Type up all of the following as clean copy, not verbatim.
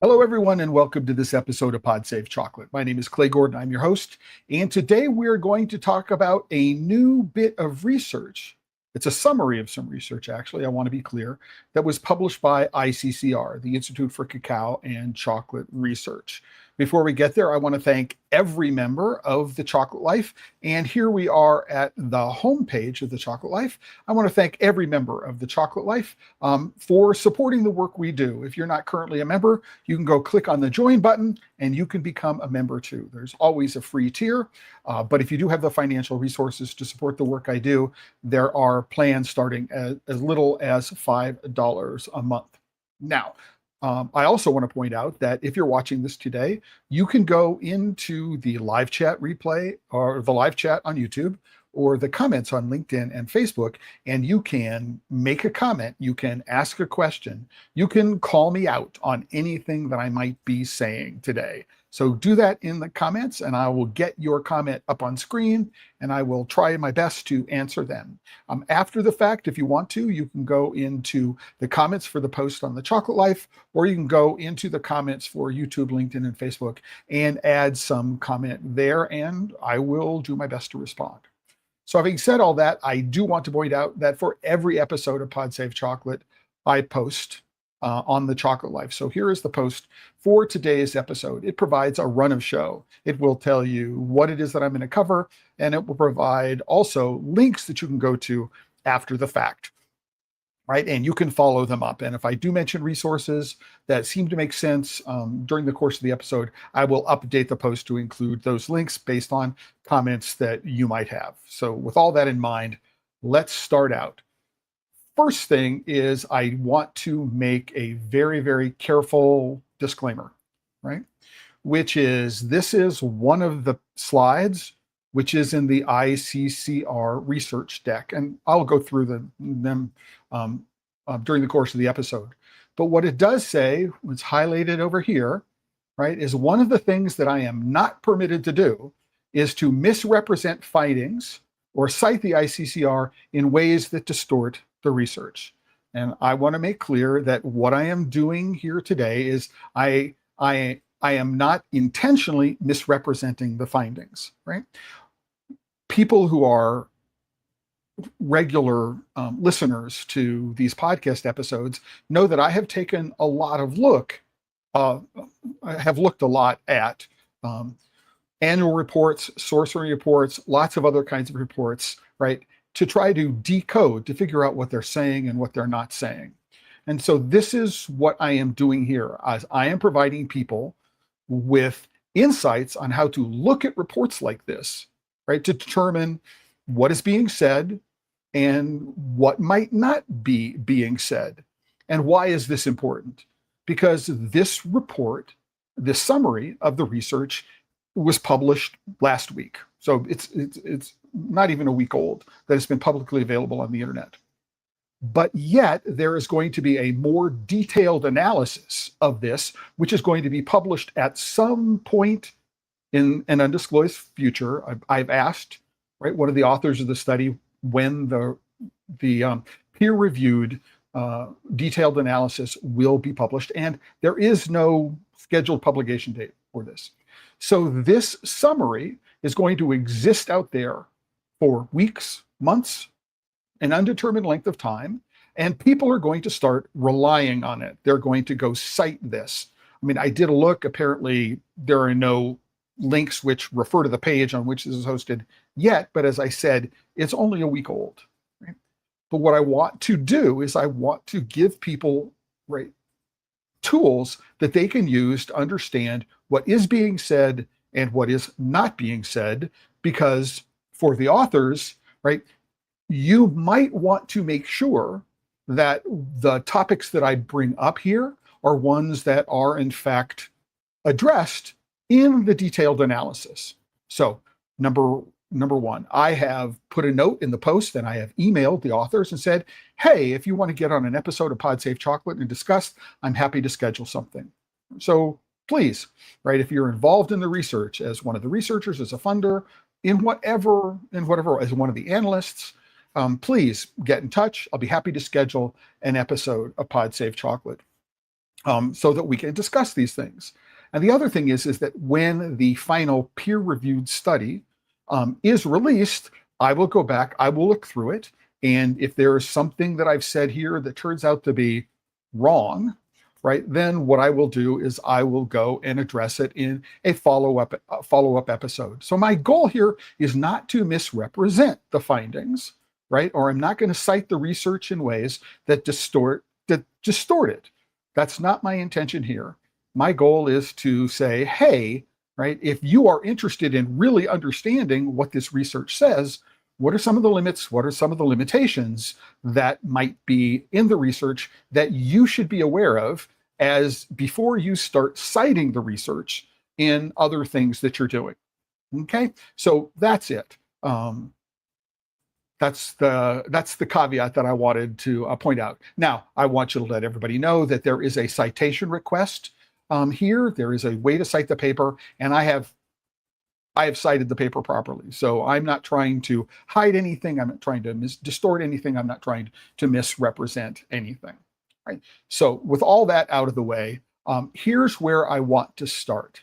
Hello, everyone, and welcome to this episode of Pod Save Chocolate. My name is Clay Gordon. I'm your host, and today we're going to talk about a new bit of research. It's a summary of some research, actually, I want to be clear, that was published by ICCR, the Institute for Cacao and Chocolate Research. Before we get there, I want to thank every member of the Chocolate Life. And here we are at the homepage of the Chocolate Life. I want to thank every member of the Chocolate Life for supporting the work we do. If you're not currently a member, you can go click on the join button and you can become a member too. There's always a free tier, but if you do have the financial resources to support the work I do, there are plans starting as little as $5 a month. Now, I also want to point out that if you're watching this today, you can go into the live chat replay or the live chat on YouTube or the comments on LinkedIn and Facebook, and you can make a comment, you can ask a question, you can call me out on anything that I might be saying today. So do that in the comments and I will get your comment up on screen and I will try my best to answer them. After the fact, if you want to, you can go into the comments for the post on the Chocolate Life, or you can go into the comments for YouTube, LinkedIn, and Facebook and add some comment there, and I will do my best to respond. So having said all that, I do want to point out that for every episode of Pod Save Chocolate, I post on the Chocolate Life. So here is the post for today's episode. It provides a run of show. It will tell you what it is that I'm going to cover, and it will provide also links that you can go to after the fact, right? And you can follow them up. And if I do mention resources that seem to make sense during the course of the episode, I will update the post to include those links based on comments that you might have. So with all that in mind, let's start out. First thing is I want to make a very, very careful disclaimer, right? Which is this is one of the slides which is in the ICCR research deck. And I'll go through them during the course of the episode. But what it does say, what's highlighted over here, right, is one of the things that I am not permitted to do is to misrepresent findings or cite the ICCR in ways that distort the research. And I want to make clear that what I am doing here today is I am not intentionally misrepresenting the findings, right? People who are regular listeners to these podcast episodes know that I have taken a lot of I have looked a lot at annual reports, sourcing reports, lots of other kinds of reports, right, to try to decode, to figure out what they're saying and what they're not saying. And so this is what I am doing here, as I am providing people with insights on how to look at reports like this, right, to determine what is being said and what might not be being said. And why is this important? Because this report, this summary of the research, was published last week. So it's not even a week old that it's been publicly available on the internet. But yet there is going to be a more detailed analysis of this, which is going to be published at some point in an undisclosed future. I've asked, right, one of the authors of the study when the peer-reviewed detailed analysis will be published, and there is no scheduled publication date for this. So this summary is going to exist out there for weeks, months, an undetermined length of time, and people are going to start relying on it. They're going to go cite this. I mean, I did a look. Apparently, there are no links which refer to the page on which this is hosted yet, but as I said, it's only a week old. Right? But what I want to do is I want to give people, right, tools that they can use to understand what is being said and what is not being said, because for the authors, right, you might want to make sure that the topics that I bring up here are ones that are in fact addressed in the detailed analysis. So number one, I have put a note in the post and I have emailed the authors and said, hey, if you want to get on an episode of Pod Save Chocolate and discuss, I'm happy to schedule something. So please, right, if you're involved in the research as one of the researchers, as a funder, in whatever, as one of the analysts, please get in touch. I'll be happy to schedule an episode of Pod Save Chocolate. so that we can discuss these things. And the other thing is that when the final peer-reviewed study is released, I will go back, I will look through it, and if there is something that I've said here that turns out to be wrong, right, then what I will do is I will go and address it in a follow-up episode. So my goal here is not to misrepresent the findings, right, or I'm not going to cite the research in ways that distort it. That's not my intention here. My goal is to say, hey, right, if you are interested in really understanding what this research says, what are some of the limits? What are some of the limitations that might be in the research that you should be aware of as before you start citing the research in other things that you're doing? Okay, so that's it. That's the caveat that I wanted to point out. Now, I want you to let everybody know that there is a citation request here. There is a way to cite the paper, and I have cited the paper properly. So I'm not trying to hide anything. I'm not trying to distort anything. I'm not trying to misrepresent anything. Right. So with all that out of the way, here's where I want to start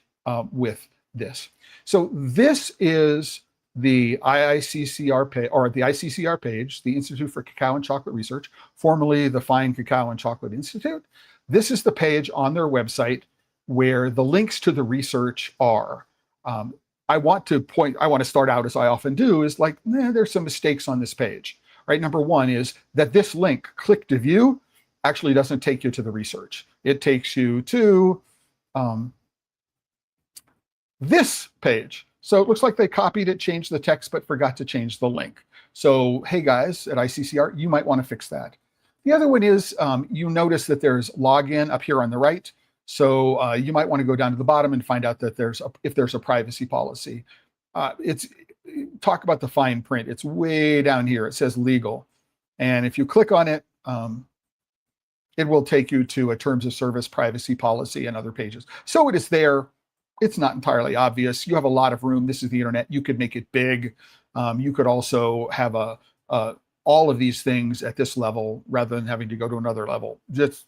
with this. So this is the ICCR page, or the ICCR page, the Institute for Cacao and Chocolate Research, formerly the Fine Cacao and Chocolate Institute. This is the page on their website where the links to the research are. I want to start out, as I often do, is like, there's some mistakes on this page, right? Number one is that this link, click to view, actually doesn't take you to the research. It takes you to this page. So it looks like they copied it, changed the text, but forgot to change the link. So, hey guys at ICCR, you might want to fix that. The other one is you notice that there's login up here on the right. So you might want to go down to the bottom and find out that if there's a privacy policy. Talk about the fine print. It's way down here. It says legal. And if you click on it, it will take you to a terms of service privacy policy and other pages. So it is there. It's not entirely obvious. You have a lot of room. This is the internet. You could make it big. You could also have all of these things at this level rather than having to go to another level. Just,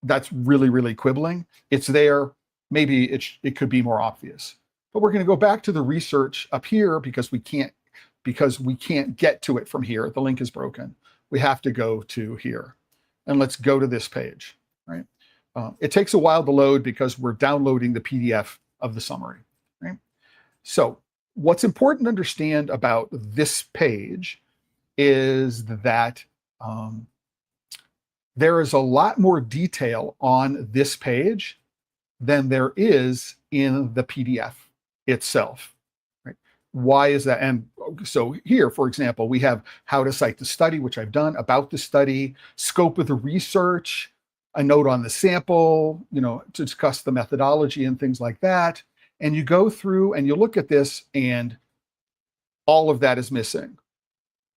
that's really, really quibbling. It's there. Maybe it could be more obvious. But we're going to go back to the research up here because we can't get to it from here. The link is broken. We have to go to here. And let's go to this page, right? It takes a while to load because we're downloading the PDF of the summary, right? So what's important to understand about this page is that there is a lot more detail on this page than there is in the PDF itself, right? Why is that? And so here, for example, we have how to cite the study, which I've done, about the study, scope of the research, a note on the sample, to discuss the methodology and things like that. And you go through and you look at this and all of that is missing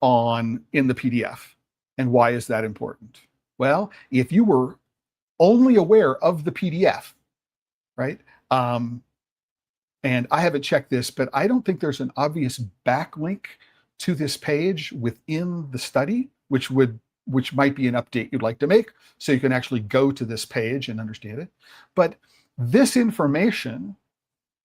in the PDF. And why is that important? Well, if you were only aware of the PDF, right? And I haven't checked this, but I don't think there's an obvious backlink to this page within the study, which might be an update you'd like to make, so you can actually go to this page and understand it. But this information,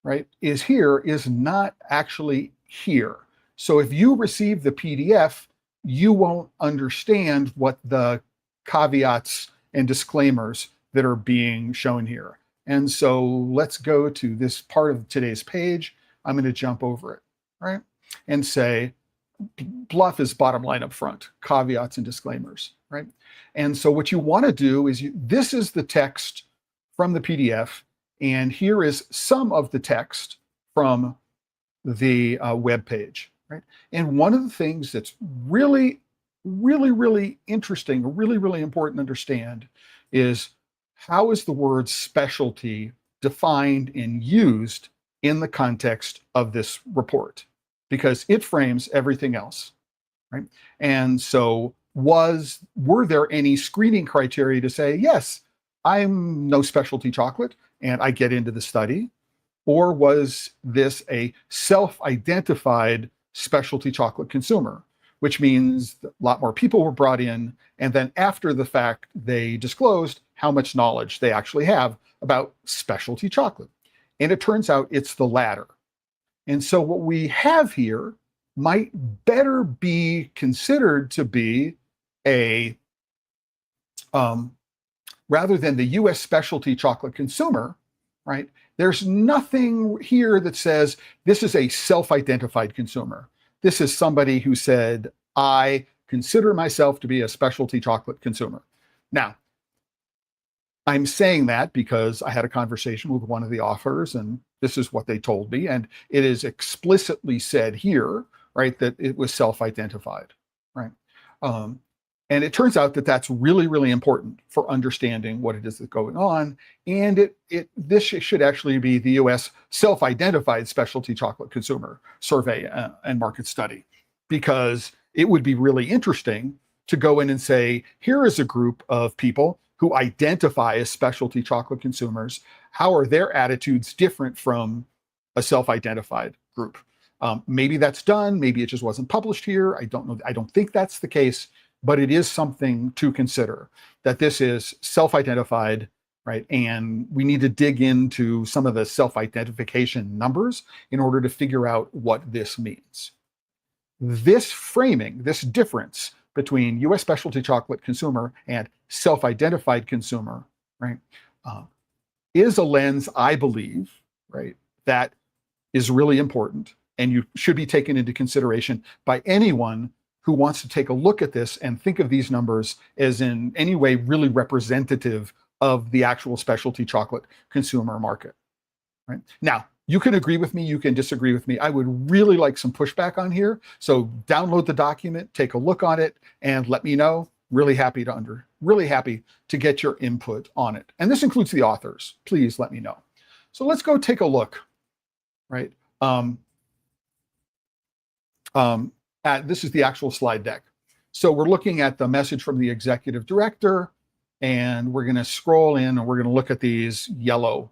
right, is not actually here. So if you receive the PDF, you won't understand what the caveats and disclaimers that are being shown here. And so let's go to this part of today's page. I'm going to jump over it, right? And say, bluff is bottom line up front, caveats and disclaimers, right? And so what you want to do is this is the text from the PDF, and here is some of the text from the web page, right? And one of the things that's really, really, really interesting, really, really important to understand is how is the word specialty defined and used in the context of this report? Because it frames everything else, right? And so were there any screening criteria to say, yes, I'm no specialty chocolate and I get into the study? Or was this a self-identified specialty chocolate consumer, which means a lot more people were brought in. And then after the fact, they disclosed how much knowledge they actually have about specialty chocolate. And it turns out it's the latter. And so what we have here might better be considered to be a, rather than the US specialty chocolate consumer, right? There's nothing here that says this is a self-identified consumer. This is somebody who said, I consider myself to be a specialty chocolate consumer. Now, I'm saying that because I had a conversation with one of the authors, and this is what they told me. And it is explicitly said here, right, that it was self-identified, right? And it turns out that that's really, really important for understanding what it is that's going on. And this should actually be the US self-identified specialty chocolate consumer survey and market study, because it would be really interesting to go in and say, here is a group of people who identify as specialty chocolate consumers. How are their attitudes different from a self-identified group? Maybe that's done. Maybe it just wasn't published here. I don't know. I don't think that's the case, but it is something to consider that this is self-identified, right? And we need to dig into some of the self-identification numbers in order to figure out what this means. This framing, this difference between US specialty chocolate consumer and self-identified consumer, right, is a lens, I believe, right, that is really important and you should be taken into consideration by anyone who wants to take a look at this and think of these numbers as in any way really representative of the actual specialty chocolate consumer market, right? Now, you can agree with me, you can disagree with me. I would really like some pushback on here. So download the document, take a look on it, and let me know. Really happy to get your input on it. And this includes the authors. Please let me know. So let's go take a look, right? This is the actual slide deck. So we're looking at the message from the executive director, and we're going to scroll in and we're going to look at these yellow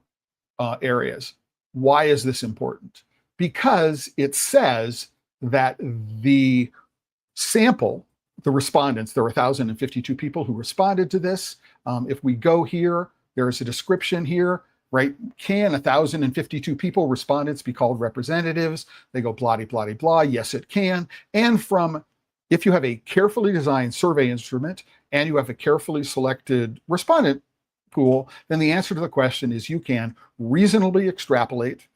areas. Why is this important? Because it says that the sample, the respondents, there were 1,052 people who responded to this. If we go here, there's a description here, right? Can 1,052 people, respondents, be called representatives? They go blah, blah, blah. Yes, it can. And if you have a carefully designed survey instrument and you have a carefully selected respondent pool, then the answer to the question is you can reasonably extrapolate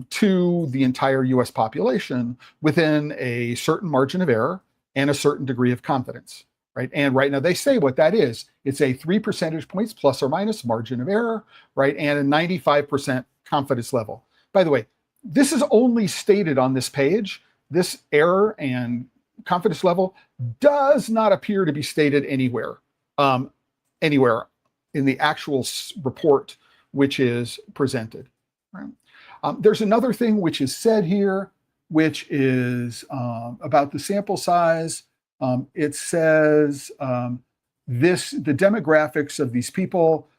to the entire US population within a certain margin of error and a certain degree of confidence, right? And right now they say what that is. It's a 3 percentage points plus or minus margin of error, right? And a 95% confidence level. By the way, this is only stated on this page. This error and confidence level does not appear to be stated anywhere in the actual report which is presented. Right? There's another thing which is said here, which is about the sample size. It says the demographics of these people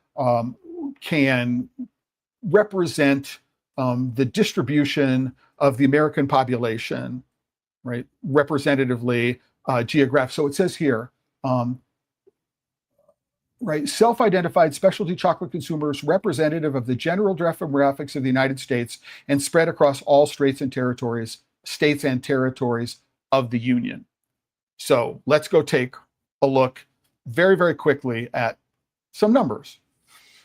can represent the distribution of the American population, right? Representatively geographic. So it says here, right, self-identified specialty chocolate consumers representative of the general demographics of the United States and spread across all states and territories of the Union. So let's go take a look very, very quickly at some numbers.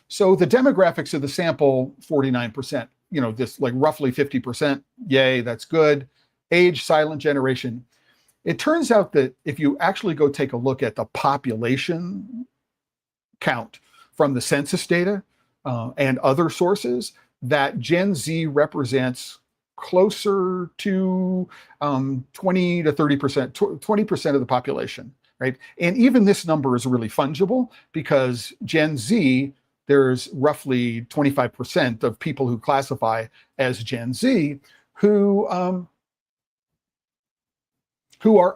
So the demographics of the sample, 49%, this like roughly 50%, yay, that's good. Age, silent generation. It turns out that if you actually go take a look at the population count from the census data and other sources, that Gen Z represents closer to 20 to 30%, 20% of the population, right? And even this number is really fungible because Gen Z, there's roughly 25% of people who classify as Gen Z who are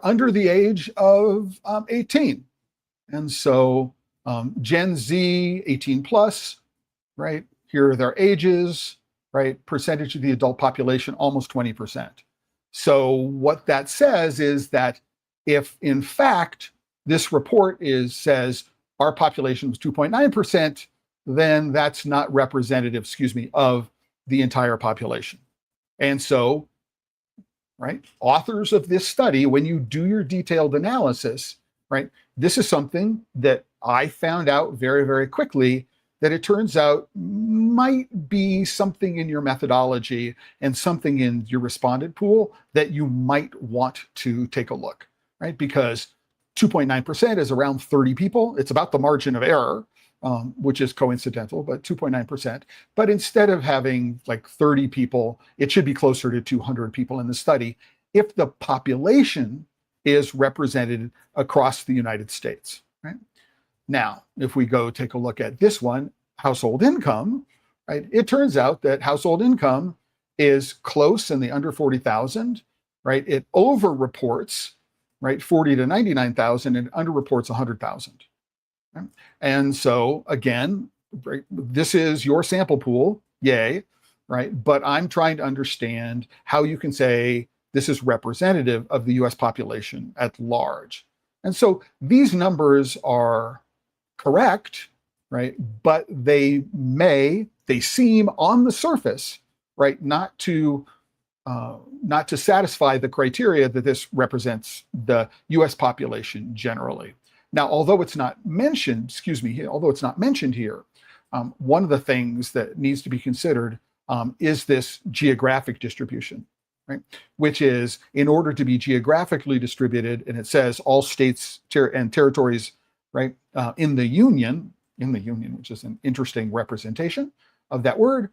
under the age of 18. And so Gen Z, 18 plus, right? Here are their ages, right? Percentage of the adult population, almost 20%. So what that says is that if in fact this report says our population was 2.9%, then that's not representative, of the entire population. And so, right, authors of this study, when you do your detailed analysis, right, this is something that I found out very, very quickly, that it turns out might be something in your methodology and something in your respondent pool that you might want to take a look, right? Because 2.9% is around 30 people. It's about the margin of error, which is coincidental, but 2.9%. But instead of having like 30 people, it should be closer to 200 people in the study if the population is represented across the United States, right? Now, if we go take a look at this one, household income, right? It turns out that household income is close in the under 40,000, right? It over reports, right, 40 to 99,000 and under reports 100,000. Right? And so again, right, this is your sample pool, yay, right? But I'm trying to understand how you can say this is representative of the US population at large. And so these numbers are correct, right? But they seem on the surface, right, not to satisfy the criteria that this represents the US population generally. Now, although it's not mentioned here, one of the things that needs to be considered is this geographic distribution, right? Which is, in order to be geographically distributed, and it says all states and territories, right, in the union, which is an interesting representation of that word,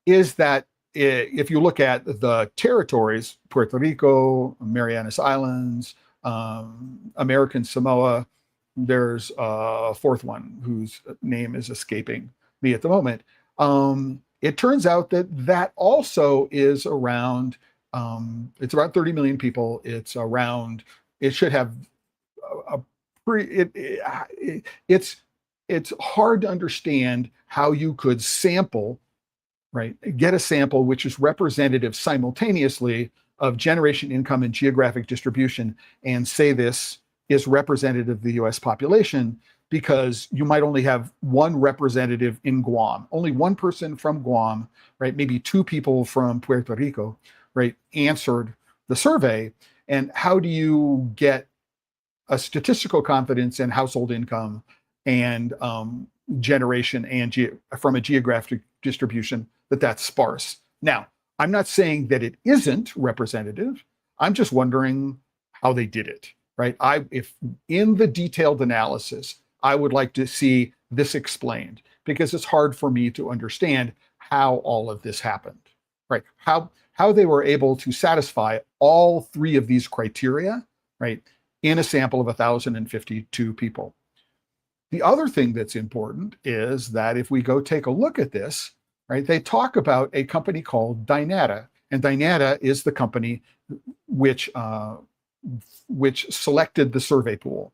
is that if you look at the territories, Puerto Rico, Marianas Islands, American Samoa, there's a fourth one whose name is escaping me at the moment. It turns out that also is around, it's about 30 million people. It should have it's hard to understand how you could sample, right? Get a sample which is representative simultaneously of generation, income, and geographic distribution, and say this is representative of the US population, because you might only have one representative in Guam, only one person from Guam, right? Maybe two people from Puerto Rico, right, answered the survey. And how do you get a statistical confidence in household income and generation and from a geographic distribution that's sparse? Now, I'm not saying that it isn't representative. I'm just wondering how they did it, right? If in the detailed analysis, I would like to see this explained, because it's hard for me to understand how all of this happened, right? How they were able to satisfy all three of these criteria, right, in a sample of 1,052 people. The other thing that's important is that if we go take a look at this, right, they talk about a company called Dynata, and Dynata is the company which selected the survey pool.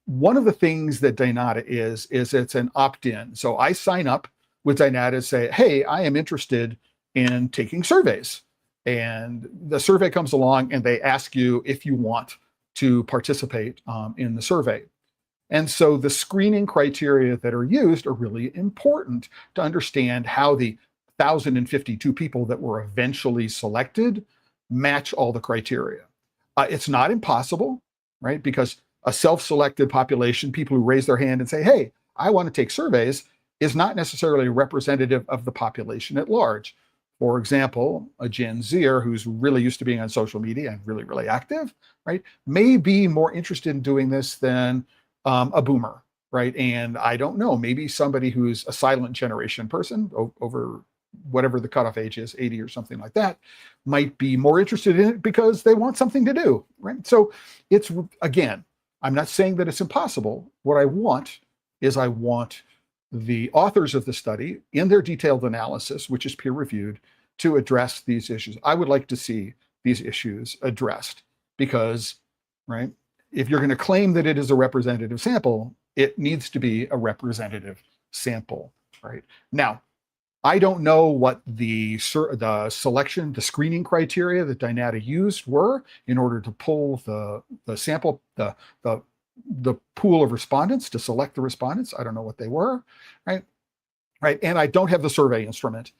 One of the things that Dynata is it's an opt-in. So I sign up with Dynata and say, hey, I am interested in taking surveys. And the survey comes along and they ask you if you want to participate in the survey. And so the screening criteria that are used are really important to understand how the 1,052 people that were eventually selected match all the criteria. It's not impossible, right? Because a self-selected population, people who raise their hand and say, hey, I want to take surveys, is not necessarily representative of the population at large. For example, a Gen Zer who's really used to being on social media and really, really active, right, may be more interested in doing this than a boomer, right? And I don't know, maybe somebody who's a silent generation person over whatever the cutoff age is, 80 or something like that, might be more interested in it because they want something to do, right? So it's, again, I'm not saying that it's impossible. What I want is the authors of the study in their detailed analysis, which is peer reviewed, to address these issues. I would like to see these issues addressed because, right, if you're going to claim that it is a representative sample, it needs to be a representative sample, right? Now, I don't know what the selection, the screening criteria that Dynata used were in order to pull the sample, the pool of respondents, to select the respondents. I don't know what they were, right? Right. And I don't have the survey instrument.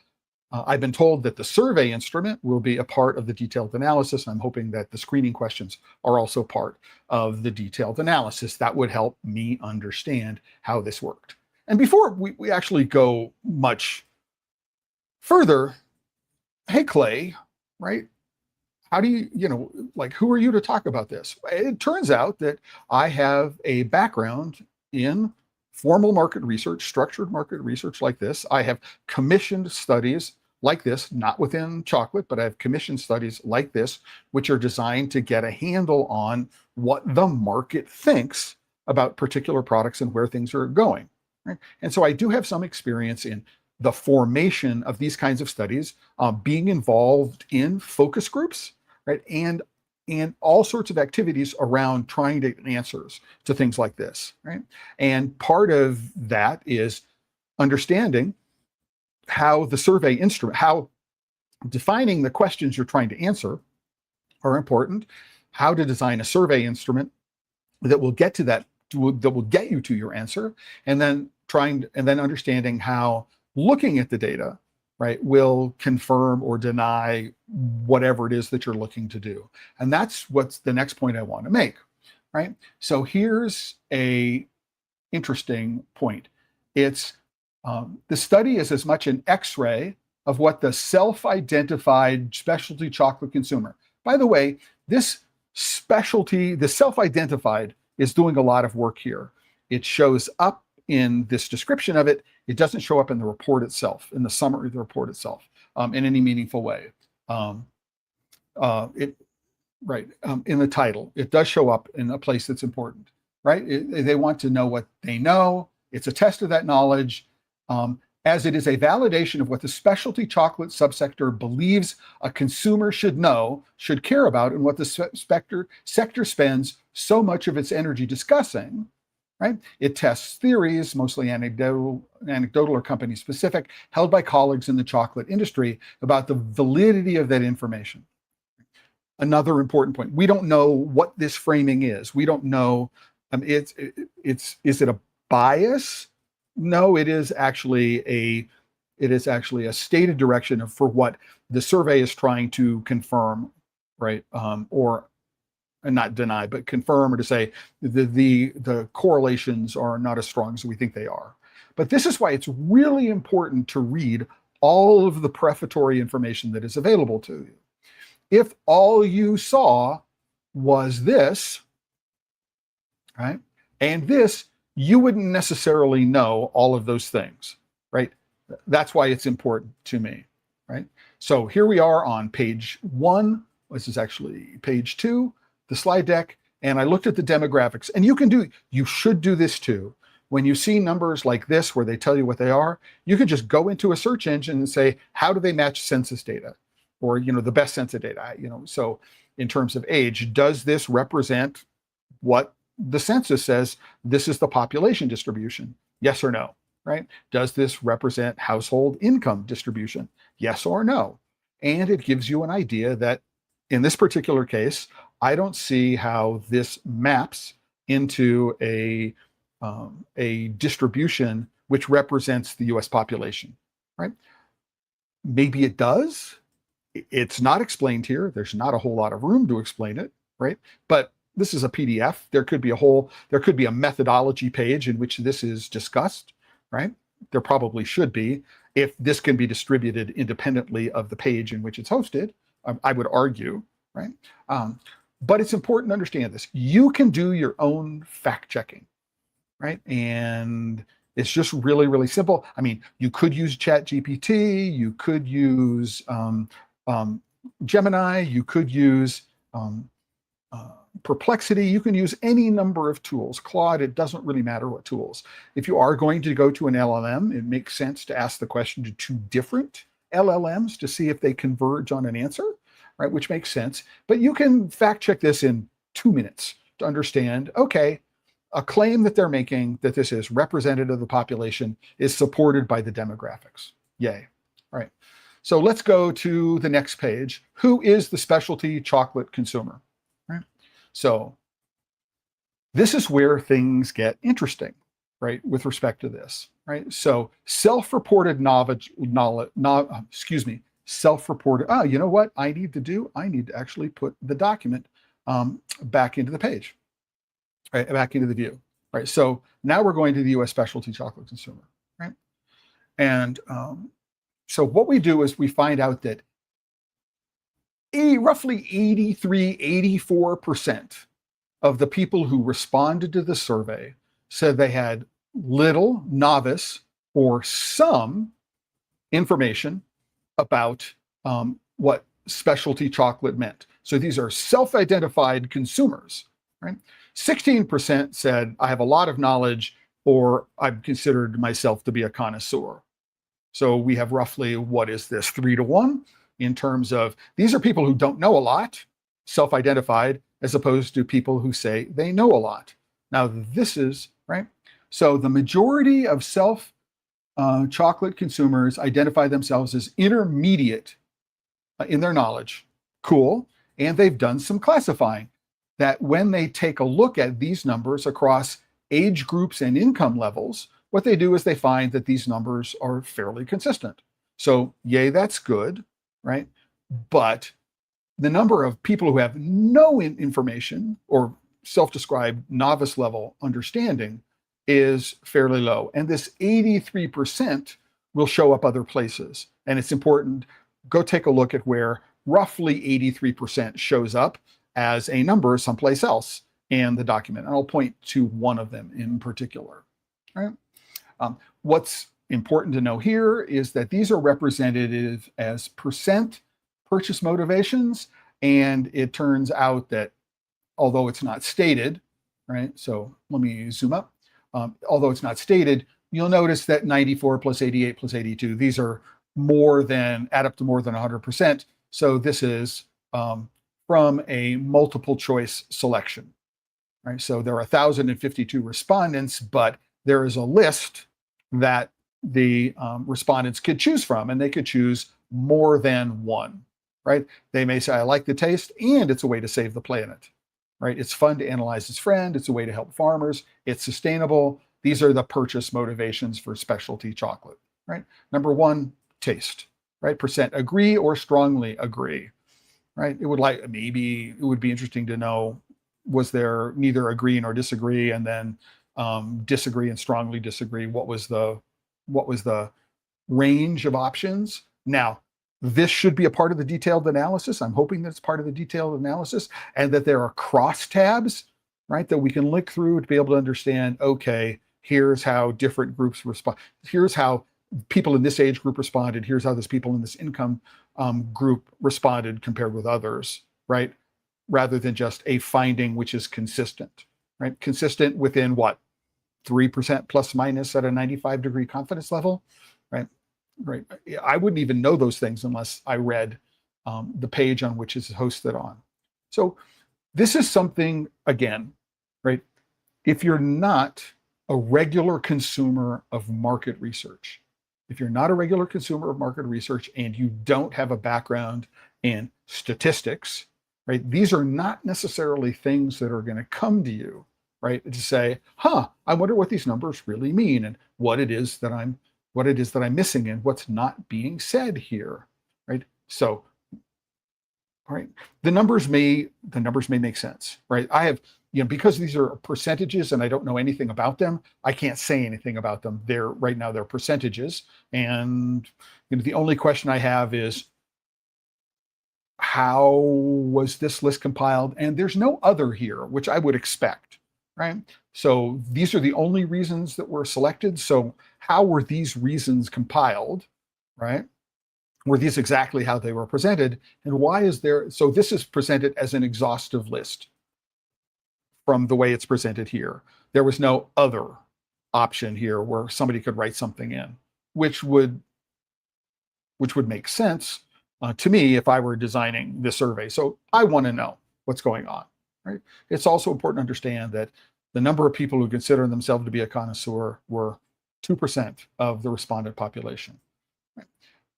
I've been told that the survey instrument will be a part of the detailed analysis. I'm hoping that the screening questions are also part of the detailed analysis. That would help me understand how this worked. And before we actually go much further, hey, Clay, right? How do you, like, who are you to talk about this? It turns out that I have a background in formal market research, structured market research like this. I have commissioned studies like this, not within chocolate, but I have commissioned studies like this, which are designed to get a handle on what the market thinks about particular products and where things are going. Right? And so I do have some experience in the formation of these kinds of studies, being involved in focus groups, right? And all sorts of activities around trying to get answers to things like this, right? And part of that is understanding how the survey instrument, how defining the questions you're trying to answer are important, how to design a survey instrument that will get to that will get you to your answer, and then understanding how looking at the data, right, will confirm or deny whatever it is that you're looking to do. And that's what's the next point I want to make, right? So here's a interesting point. It's the study is as much an X-ray of what the self-identified specialty chocolate consumer. By the way, this specialty, the self-identified, is doing a lot of work here. It shows up in this description of it. It doesn't show up in the report itself, in the summary of the report itself, in any meaningful way. In the title, it does show up in a place that's important, right? They want to know what they know. It's a test of that knowledge, as it is a validation of what the specialty chocolate subsector believes a consumer should know, should care about, and what the sector spends so much of its energy discussing, right? It tests theories, mostly anecdotal or company specific, held by colleagues in the chocolate industry about the validity of that information. Another important point, we don't know what this framing is. We don't know, is it a bias? No, it is actually a stated direction for what the survey is trying to confirm, right? And not deny, but confirm, or to say the correlations are not as strong as we think they are. But this is why it's really important to read all of the prefatory information that is available to you. If all you saw was this, right, and this, you wouldn't necessarily know all of those things, right? That's why it's important to me, right? So here we are on page 1. This is actually page 2, the slide deck, and I looked at the demographics. And you should do this too. When you see numbers like this where they tell you what they are, you can just go into a search engine and say, how do they match census data? Or, the best census data, so in terms of age, does this represent what the census says this is the population distribution? Yes or no, right? Does this represent household income distribution? Yes or no? And it gives you an idea that in this particular case, I don't see how this maps into a distribution which represents the US population, right? Maybe it does. It's not explained here. There's not a whole lot of room to explain it, right? But this is a PDF. There could be a methodology page in which this is discussed, right? There probably should be, if this can be distributed independently of the page in which it's hosted, I would argue, right? But it's important to understand this. You can do your own fact checking, right? And it's just really, really simple. I mean, you could use ChatGPT, you could use Gemini, you could use Perplexity, you can use any number of tools. Claude, it doesn't really matter what tools. If you are going to go to an LLM, it makes sense to ask the question to 2 different LLMs to see if they converge on an answer, right? Which makes sense. But you can fact check this in 2 minutes to understand, okay, a claim that they're making that this is representative of the population is supported by the demographics. Yay, All right. So let's go to the next page. Who is the specialty chocolate consumer? Right. So this is where things get interesting, right, with respect to this, right? So self-reported self-reported, you know what I need to do? I need to actually put the document back into the page, right, back into the view, right? So now we're going to the U.S. specialty chocolate consumer, right? And so what we do is we find out that roughly 84% of the people who responded to the survey said they had little, novice, or some information about what specialty chocolate meant. So these are self-identified consumers, right? 16% said, I have a lot of knowledge, or I've considered myself to be a connoisseur. So we have roughly, what is this, 3-to-1 in terms of, these are people who don't know a lot, self-identified, as opposed to people who say they know a lot. Now this is, right? So the majority of chocolate consumers identify themselves as intermediate in their knowledge. Cool. And they've done some classifying that when they take a look at these numbers across age groups and income levels, what they do is they find that these numbers are fairly consistent. So yay, that's good, right? But the number of people who have no information or self-described novice level understanding is fairly low. And this 83% will show up other places. And it's important, go take a look at where roughly 83% shows up as a number someplace else in the document. And I'll point to one of them in particular. All right? What's important to know here is that these are represented as percent purchase motivations. And it turns out that although it's not stated, right? So let me zoom up. Although it's not stated, you'll notice that 94 plus 88 plus 82, these are add up to more than 100%. So this is from a multiple choice selection, right? So there are 1,052 respondents, but there is a list that the respondents could choose from, and they could choose more than one, right? They may say, I like the taste, and it's a way to save the planet, right? It's fun to analyze its friend. It's a way to help farmers. It's sustainable. These are the purchase motivations for specialty chocolate, right? Number one, taste, right? Percent agree or strongly agree, right? Maybe it would be interesting to know, was there neither agree nor disagree, and then disagree and strongly disagree? What was the range of options? Now, this should be a part of the detailed analysis. I'm hoping that it's part of the detailed analysis, and that there are crosstabs, right, that we can look through to be able to understand, okay, here's how different groups respond. Here's how people in this age group responded. Here's how those people in this income group responded compared with others, right? Rather than just a finding which is consistent, right? Consistent within what? 3% plus minus at a 95-degree confidence level, right? Right. I wouldn't even know those things unless I read the page on which it's hosted on. So this is something, again, right? If you're not a regular consumer of market research, and you don't have a background in statistics, right? These are not necessarily things that are going to come to you, right? To say, I wonder what these numbers really mean, and what it is that I'm missing, and what's not being said here, right? So, all right, the numbers may make sense, right? I have, because these are percentages and I don't know anything about them, I can't say anything about them. Right now they're percentages, and the only question I have is, how was this list compiled? And there's no other here, which I would expect, right? So these are the only reasons that were selected. So how were these reasons compiled, right? Were these exactly how they were presented? And why is there, so this is presented as an exhaustive list from the way it's presented here. There was no other option here where somebody could write something in, which would make sense to me if I were designing this survey. So I want to know what's going on, right? It's also important to understand that the number of people who consider themselves to be a connoisseur were 2% of the respondent population. Right?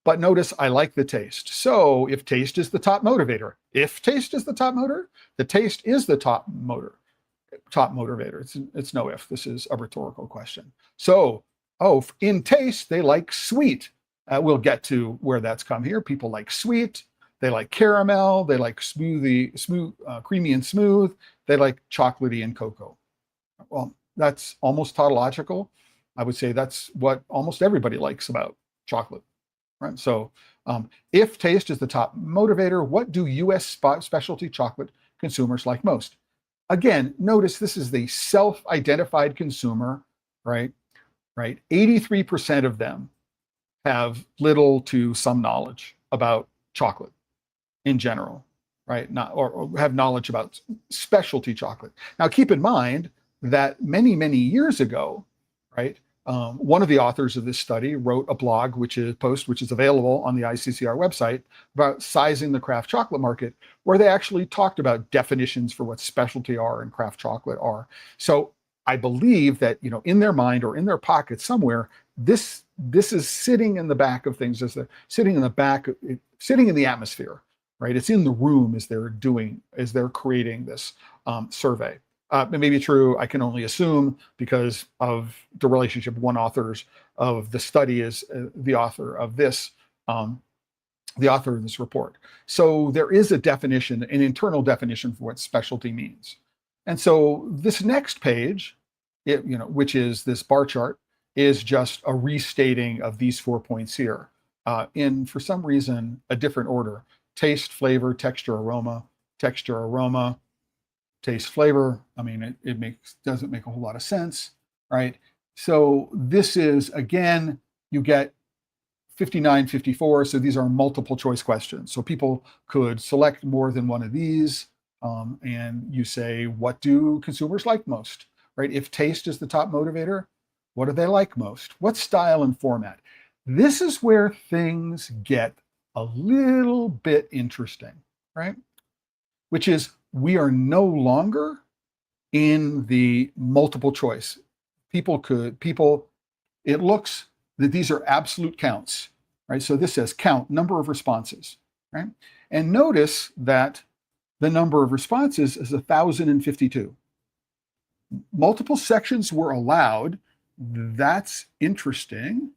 But notice I like the taste. So if taste is the top motivator, if taste is the top motor, the taste is the top motivator. It's no if. This is a rhetorical question. So, in taste, they like sweet. We'll get to where that's come here. People like sweet. They like caramel. They like creamy and smooth. They like chocolatey and cocoa. Well, that's almost tautological. I would say that's what almost everybody likes about chocolate, right? So if taste is the top motivator, what do U.S. specialty chocolate consumers like most? Again, notice this is the self-identified consumer, right? 83% of them have little to some knowledge about chocolate in general, right? Or have knowledge about specialty chocolate. Now, keep in mind that many, many years ago, right? One of the authors of this study wrote a blog, which is available on the ICCR website, about sizing the craft chocolate market, where they actually talked about definitions for what specialty are and craft chocolate are. So I believe that, in their mind or in their pocket somewhere, this is sitting in the back of things, sitting in the atmosphere, right? It's in the room as they're creating this survey. It may be true, I can only assume, because of the relationship one authors of the study is the author of this report. So there is a definition, an internal definition for what specialty means. And so this next page, which is this bar chart, is just a restating of these 4 points here in, for some reason, a different order: taste, flavor, texture, aroma, taste, flavor. I mean, it doesn't make a whole lot of sense, right? So this is, again, you get 59, 54. So these are multiple choice questions. So people could select more than one of these. And you say, what do consumers like most, right? If taste is the top motivator, what do they like most? What style and format? This is where things get a little bit interesting, right? Which is, we are no longer in the multiple choice. It looks that these are absolute counts, right? So this says count, number of responses, right? And notice that the number of responses is 1,052. Multiple sections were allowed. That's interesting,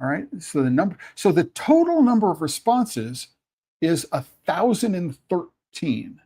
all right? So the total number of responses is 1,013.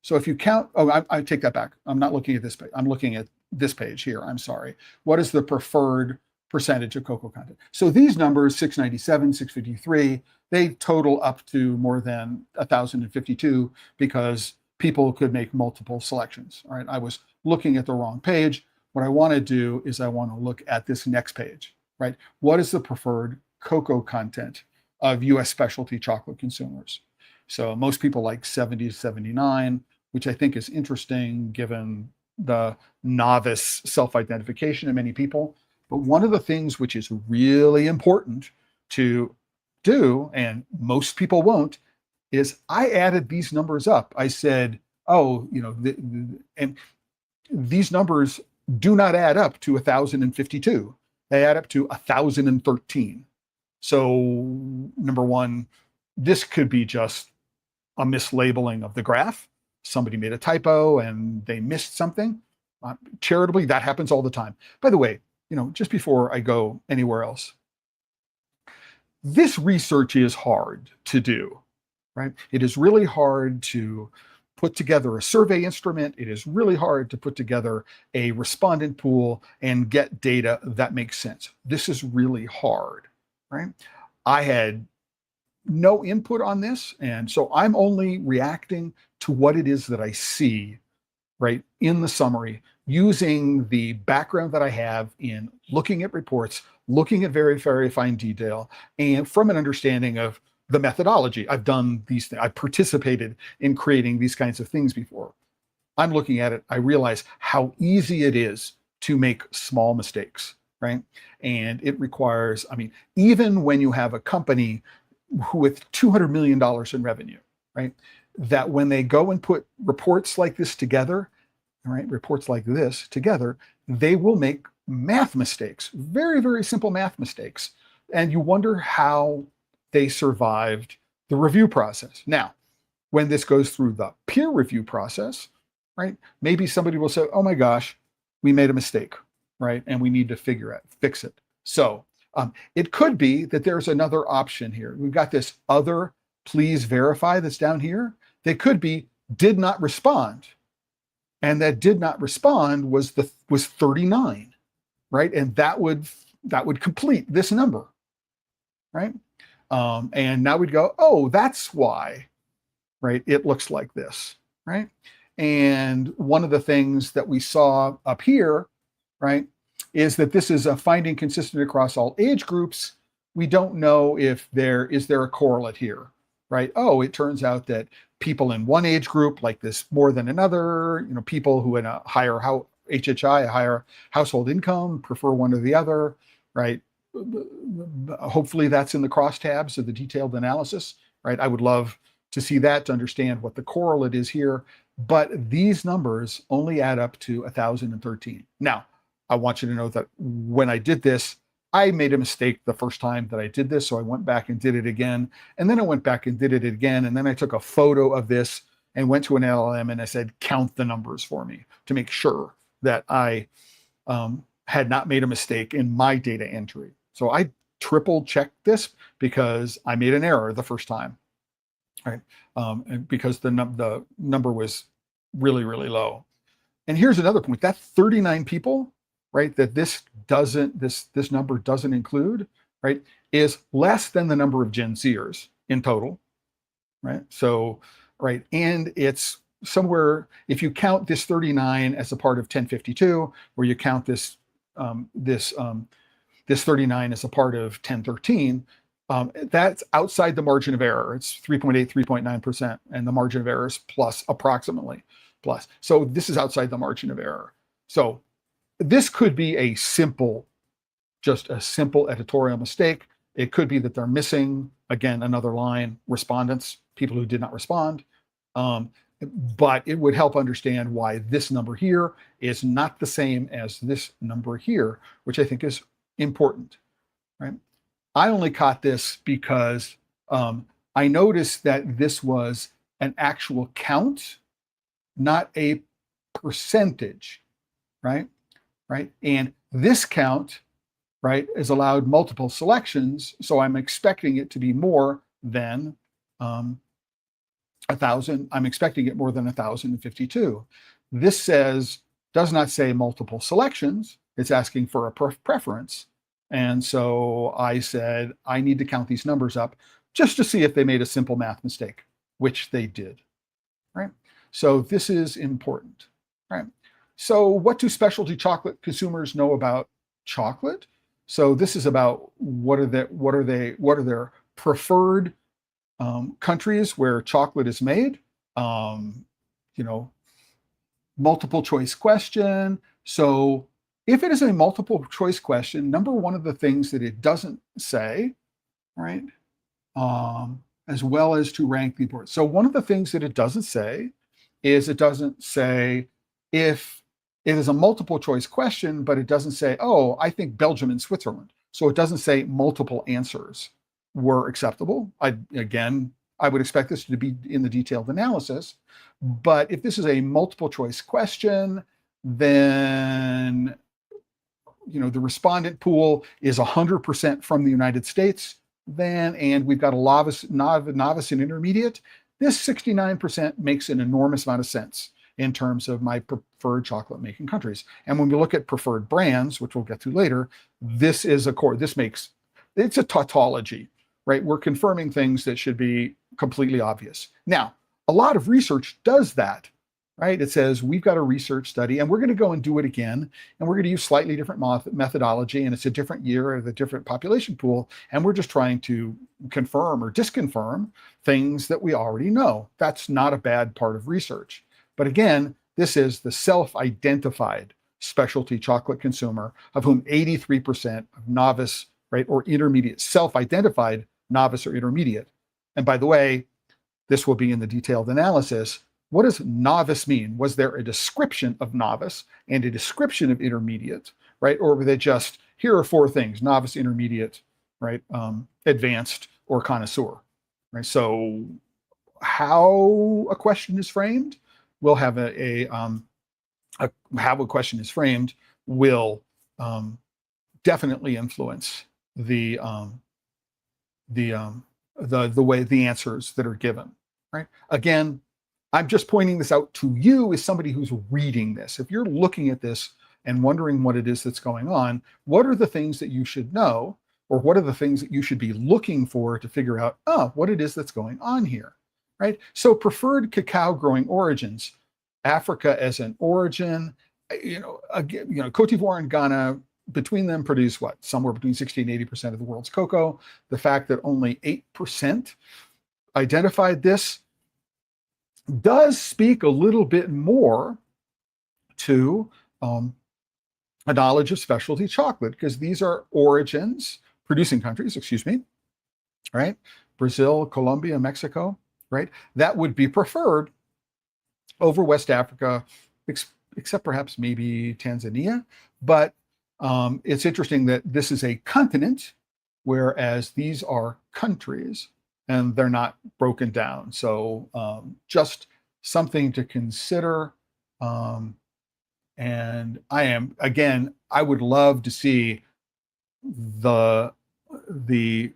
So if you count, I take that back. I'm not looking at this page. I'm looking at this page here. I'm sorry. What is the preferred percentage of cocoa content? So these numbers, 697, 653, they total up to more than 1,052 because people could make multiple selections. All right. I was looking at the wrong page. What I want to do is I want to look at this next page, right? What is the preferred cocoa content of U.S. specialty chocolate consumers? So most people like 70 to 79, which I think is interesting given the novice self-identification of many people. But one of the things which is really important to do, and most people won't, is I added these numbers up. I said, and these numbers do not add up to 1,052. They add up to 1,013. So number one, this could be just a mislabeling of the graph. Somebody made a typo and they missed something. Charitably, that happens all the time. By the way, just before I go anywhere else, this research is hard to do, right? It is really hard to put together a survey instrument. It is really hard to put together a respondent pool and get data that makes sense. This is really hard, right? I had no input on this, and so I'm only reacting to what it is that I see, right, in the summary, using the background that I have in looking at reports, looking at very, very fine detail, and from an understanding of the methodology. I've done these things. I've participated in creating these kinds of things before. I'm looking at it. I realize how easy it is to make small mistakes, right? And it requires, even when you have a company with $200 million in revenue, right? That when they go and put reports like this together, right? Reports like this together, they will make math mistakes, very, very simple math mistakes. And you wonder how they survived the review process. Now, when this goes through the peer review process, right, maybe somebody will say, oh my gosh, we made a mistake, right? And we need to fix it. So it could be that there's another option here. We've got this other please verify that's down here. They could be did not respond. And that did not respond was 39, right? And that would complete this number, right? And now we'd go, oh, that's why, right? It looks like this, right? And one of the things that we saw up here, right, is that this is a finding consistent across all age groups. We don't know if is there a correlate here, right? Oh, it turns out that people in one age group like this more than another, people who in a higher HHI, a higher household income, prefer one or the other, right? Hopefully that's in the crosstabs of the detailed analysis, right? I would love to see that to understand what the correlate is here, but these numbers only add up to 1,013. Now, I want you to know that when I did this, I made a mistake the first time that I did this, so I went back and did it again, and then I went back and did it again, and then I took a photo of this and went to an LLM and I said, count the numbers for me to make sure that I had not made a mistake in my data entry. So I triple checked this because I made an error the first time, right? And because the number was really, really low. And here's another point, that 39 people, right, that this number doesn't include, right, is less than the number of Gen Zers in total, right? So, right, and it's somewhere, if you count this 39 as a part of 1052, or you count this 39 as a part of 1013, that's outside the margin of error. It's 3.8, 3.9%, and the margin of error is plus, approximately plus. So this is outside the margin of error. So this could be just a simple editorial mistake. It could be that they're missing, again, another line, respondents, people who did not respond. But it would help understand why this number here is not the same as this number here, which I think is important, right? I only caught this because I noticed that this was an actual count, not a percentage, right? Right? And this count, right, is allowed multiple selections, so I'm expecting it to be more than 1,000. I'm expecting it more than 1,052. This does not say multiple selections. It's asking for a preference. And so I said, I need to count these numbers up just to see if they made a simple math mistake, which they did, right? So this is important, right? So what do specialty chocolate consumers know about chocolate? So this is about what are their preferred countries where chocolate is made. Multiple choice question. So if it is a multiple choice question, number one of the things that it doesn't say, right, as well as to rank the importance. So one of the things that it doesn't say is it doesn't say if it is a multiple choice question, but it doesn't say, oh, I think Belgium and Switzerland. So it doesn't say multiple answers were acceptable. I would expect this to be in the detailed analysis. But if this is a multiple choice question, then the respondent pool is 100% from the United States, and we've got a novice and intermediate. This 69% makes an enormous amount of sense in terms of my preferred chocolate making countries. And when we look at preferred brands, which we'll get to later, this is it's a tautology, right? We're confirming things that should be completely obvious. Now, a lot of research does that, right? It says, we've got a research study and we're going to go and do it again. And we're going to use slightly different methodology, and it's a different year of a different population pool. And we're just trying to confirm or disconfirm things that we already know. That's not a bad part of research. But again, this is the self-identified specialty chocolate consumer, of whom 83% of novice, right, or intermediate, self-identified novice or intermediate. And by the way, this will be in the detailed analysis. What does novice mean? Was there a description of novice and a description of intermediate, right? Or were they just, here are four things, novice, intermediate, right, advanced, or connoisseur, right? So how a question is framed will have how a question is framed will definitely influence the way the answers that are given, right? Again, I'm just pointing this out to you as somebody who's reading this. If you're looking at this and wondering what it is that's going on, what are the things that you should know, or what are the things that you should be looking for to figure out, what it is that's going on here, right? So preferred cacao growing origins, Africa as an origin, Cote d'Ivoire and Ghana, between them produce what? Somewhere between 60 and 80% of the world's cocoa. The fact that only 8% identified this does speak a little bit more to a knowledge of specialty chocolate, because these are producing countries, right? Brazil, Colombia, Mexico, right? That would be preferred over West Africa, except perhaps maybe Tanzania. But it's interesting that this is a continent, whereas these are countries, and they're not broken down. So just something to consider. And I would love to see the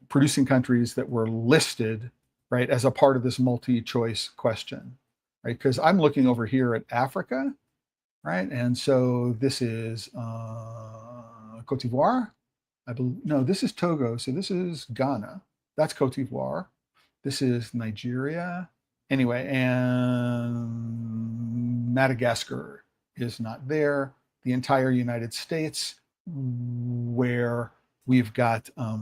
producing countries that were listed, right, as a part of this multi-choice question, right? Because I'm looking over here at Africa, right? And so this is Cote d'Ivoire. No, this is Togo. So this is Ghana. That's Cote d'Ivoire. This is Nigeria. Anyway, and Madagascar is not there. The entire United States, where we've got let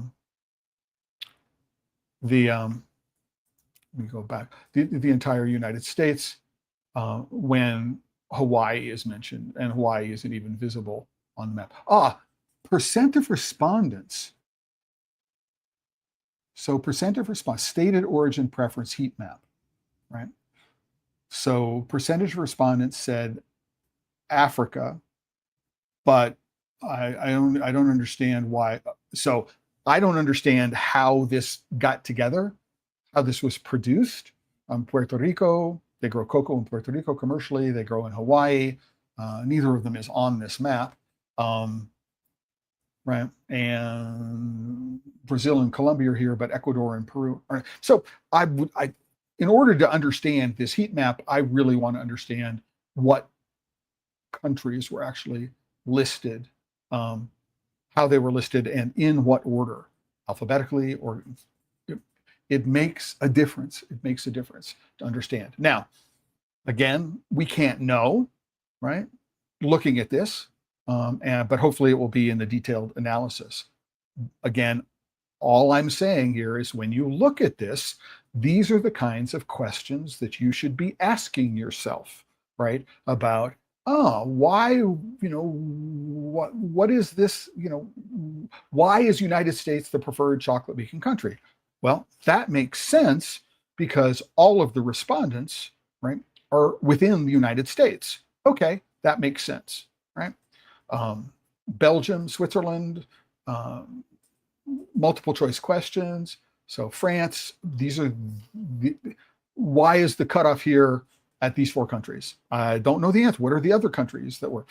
me go back. The entire United States, when Hawaii is mentioned, and Hawaii isn't even visible on the map. Percent of respondents. So percent of response, stated origin preference heat map, right? So percentage of respondents said Africa, but I don't understand why. So I don't understand how this got together, how this was produced. Puerto Rico, they grow cocoa in Puerto Rico commercially. They grow in Hawaii. Neither of them is on this map, right? And Brazil and Colombia are here, but Ecuador and Peru aren't. So in order to understand this heat map, I really want to understand what countries were actually listed, how they were listed, and in what order, alphabetically, or it makes a difference. It makes a difference to understand. Now, again, we can't know, right? Looking at this, but hopefully it will be in the detailed analysis. Again, all I'm saying here is when you look at this, these are the kinds of questions that you should be asking yourself, right? About, why, what is this, why is United States the preferred chocolate making country? Well, that makes sense because all of the respondents, right, are within the United States. Okay, that makes sense, right? Belgium, Switzerland, multiple choice questions. So France, why is the cutoff here at these 4 countries? I don't know the answer. What are the other countries that were?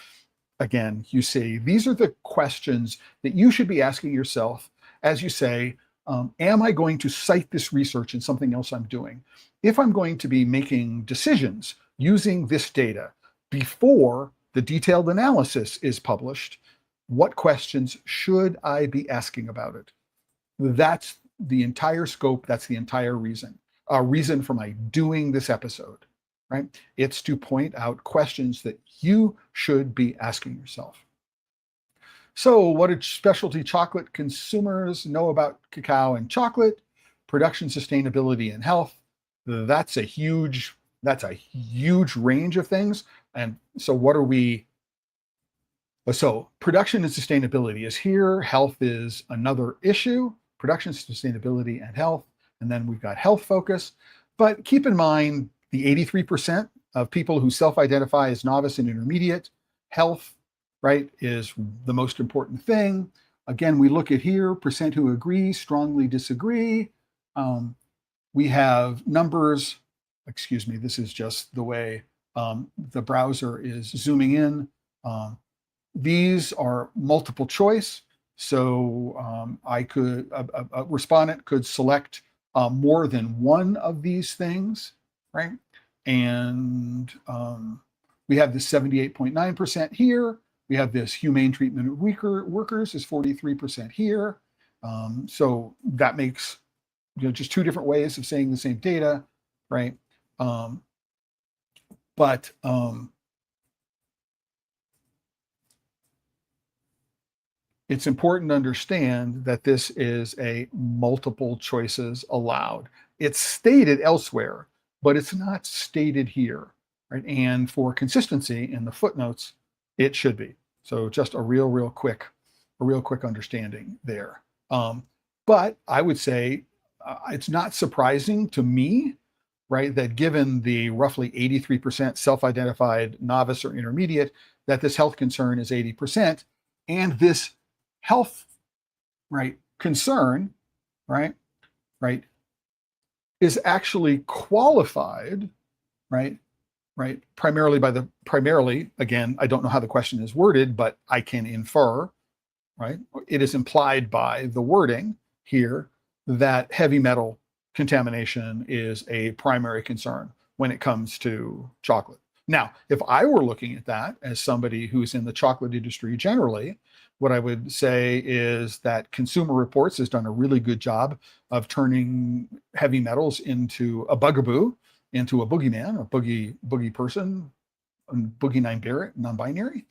Again, you see, these are the questions that you should be asking yourself as you say, am I going to cite this research in something else I'm doing? If I'm going to be making decisions using this data before the detailed analysis is published, what questions should I be asking about it? That's the entire scope. That's the entire reason for my doing this episode, right? It's to point out questions that you should be asking yourself. So what do specialty chocolate consumers know about cacao and chocolate? Production, sustainability, and health. That's a huge range of things. And so what are we? So production and sustainability is here. Health is another issue. Production, sustainability, and health. And then we've got health focus. But keep in mind the 83% of people who self-identify as novice and intermediate. Health, right, is the most important thing. Again, we look at here, percent who agree, strongly disagree. We have numbers. Excuse me, this is just the way the browser is zooming in. These are multiple choice. So a respondent could select more than one of these things, right? And we have this 78.9% here. We have this humane treatment of workers is 43% here. So that makes just two different ways of saying the same data, right? But it's important to understand that this is a multiple choices allowed. It's stated elsewhere, but it's not stated here, right? And for consistency in the footnotes, it should be. So just a real quick understanding there. But I would say it's not surprising to me, right, that given the roughly 83% self-identified novice or intermediate, that this health concern is 80%, and this health, right, concern, right, is actually qualified, right, primarily, again, I don't know how the question is worded, but I can infer, right, it is implied by the wording here that heavy metal contamination is a primary concern when it comes to chocolate. Now, if I were looking at that as somebody who's in the chocolate industry generally, what I would say is that Consumer Reports has done a really good job of turning heavy metals into a bugaboo, into a boogeyman, a boogie person, boogie non-binary,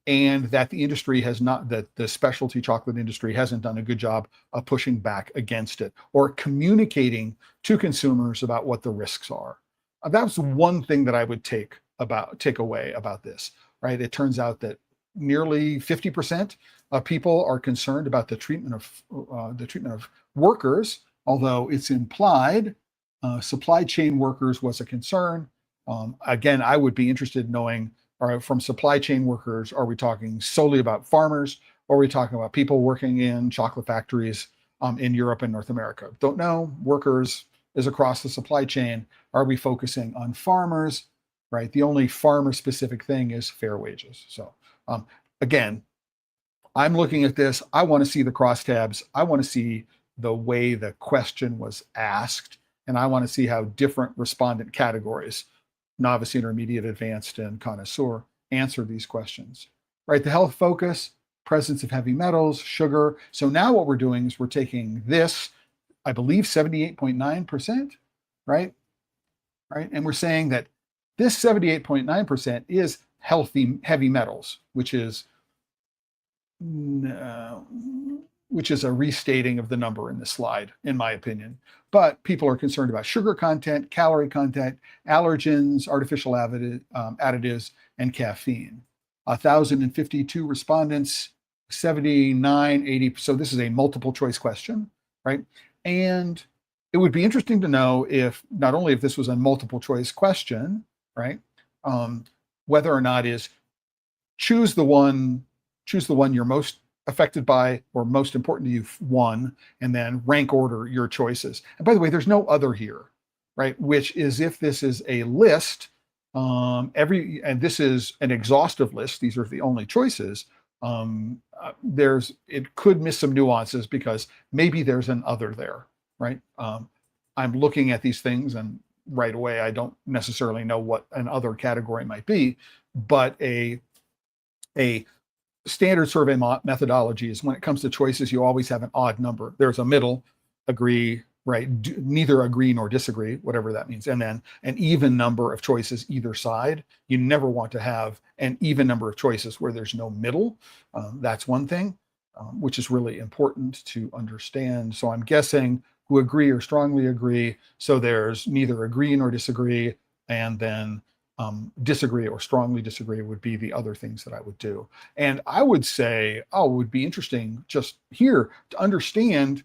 and that the industry has not, that the specialty chocolate industry hasn't done a good job of pushing back against it or communicating to consumers about what the risks are. That's one thing that I would take away about this, right? It turns out that nearly 50% of people are concerned about the treatment of workers, although it's implied supply chain workers was a concern. Again, I would be interested in knowing, from supply chain workers, are we talking solely about farmers, or are we talking about people working in chocolate factories in Europe and North America? Don't know. Workers is across the supply chain. Are we focusing on farmers, right? The only farmer-specific thing is fair wages. So again, I'm looking at this. I want to see the crosstabs. I want to see the way the question was asked, and I want to see how different respondent categories, novice, intermediate, advanced, and connoisseur, answer these questions, right? The health focus, presence of heavy metals, sugar. So now what we're doing is we're taking this, I believe 78.9%, right? And we're saying that this 78.9% is heavy metals, which is a restating of the number in the slide, in my opinion. But people are concerned about sugar content, calorie content, allergens, artificial additives, and caffeine. 1,052 respondents, 79, 80. So this is a multiple choice question, right? And it would be interesting to know if, not only if this was a multiple choice question, right? Whether or not is choose the one you're most affected by or most important to you, one, and then rank order your choices. And by the way, there's no other here, right? Which is, if this is a list, and this is an exhaustive list, these are the only choices, it could miss some nuances because maybe there's an other there, right? I'm looking at these things and right away, I don't necessarily know what an other category might be, but a standard survey methodology is when it comes to choices, you always have an odd number. There's a middle, agree, right? Neither agree nor disagree, whatever that means. And then an even number of choices either side. You never want to have an even number of choices where there's no middle. That's one thing, which is really important to understand. So I'm guessing who agree or strongly agree. So there's neither agree nor disagree, and then disagree or strongly disagree would be the other things that I would do. And I would say, it would be interesting just here to understand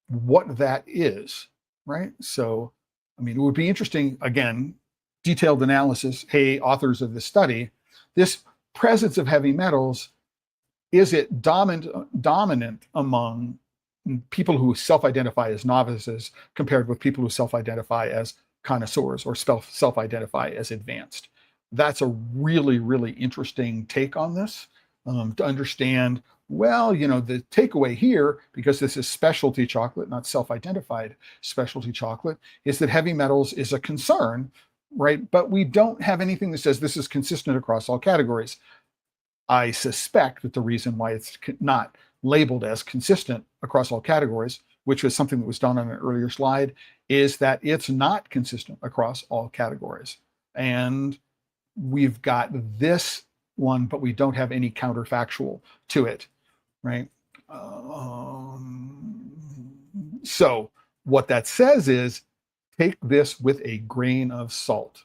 what that is, right? So, I mean, it would be interesting, again, detailed analysis. Hey, authors of this study, this presence of heavy metals, is it dominant among people who self-identify as novices compared with people who self-identify as connoisseurs or self-identify as advanced. That's a really, really interesting take on this, to understand, well, the takeaway here, because this is specialty chocolate, not self-identified specialty chocolate, is that heavy metals is a concern, right? But we don't have anything that says this is consistent across all categories. I suspect that the reason why it's not labeled as consistent across all categories, which was something that was done on an earlier slide, is that it's not consistent across all categories. And we've got this one, but we don't have any counterfactual to it, right? So what that says is take this with a grain of salt,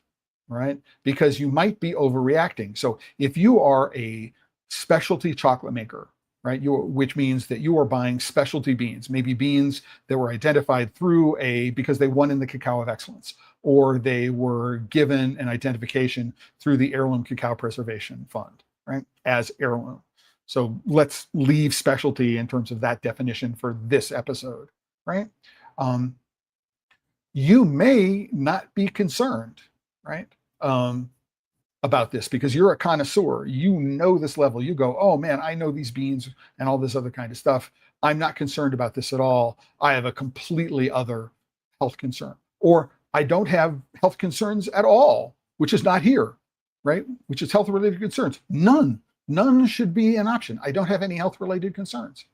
right? Because you might be overreacting. So if you are a specialty chocolate maker, right, which means that you are buying specialty beans, maybe beans that were identified through because they won in the Cacao of Excellence, or they were given an identification through the Heirloom Cacao Preservation Fund, right, as heirloom. So let's leave specialty in terms of that definition for this episode, right? You may not be concerned, right, about this because you're a connoisseur. You know this level. You go, oh man, I know these beans and all this other kind of stuff. I'm not concerned about this at all. I have a completely other health concern. Or I don't have health concerns at all, which is not here, right? Which is health-related concerns. None should be an option. I don't have any health-related concerns,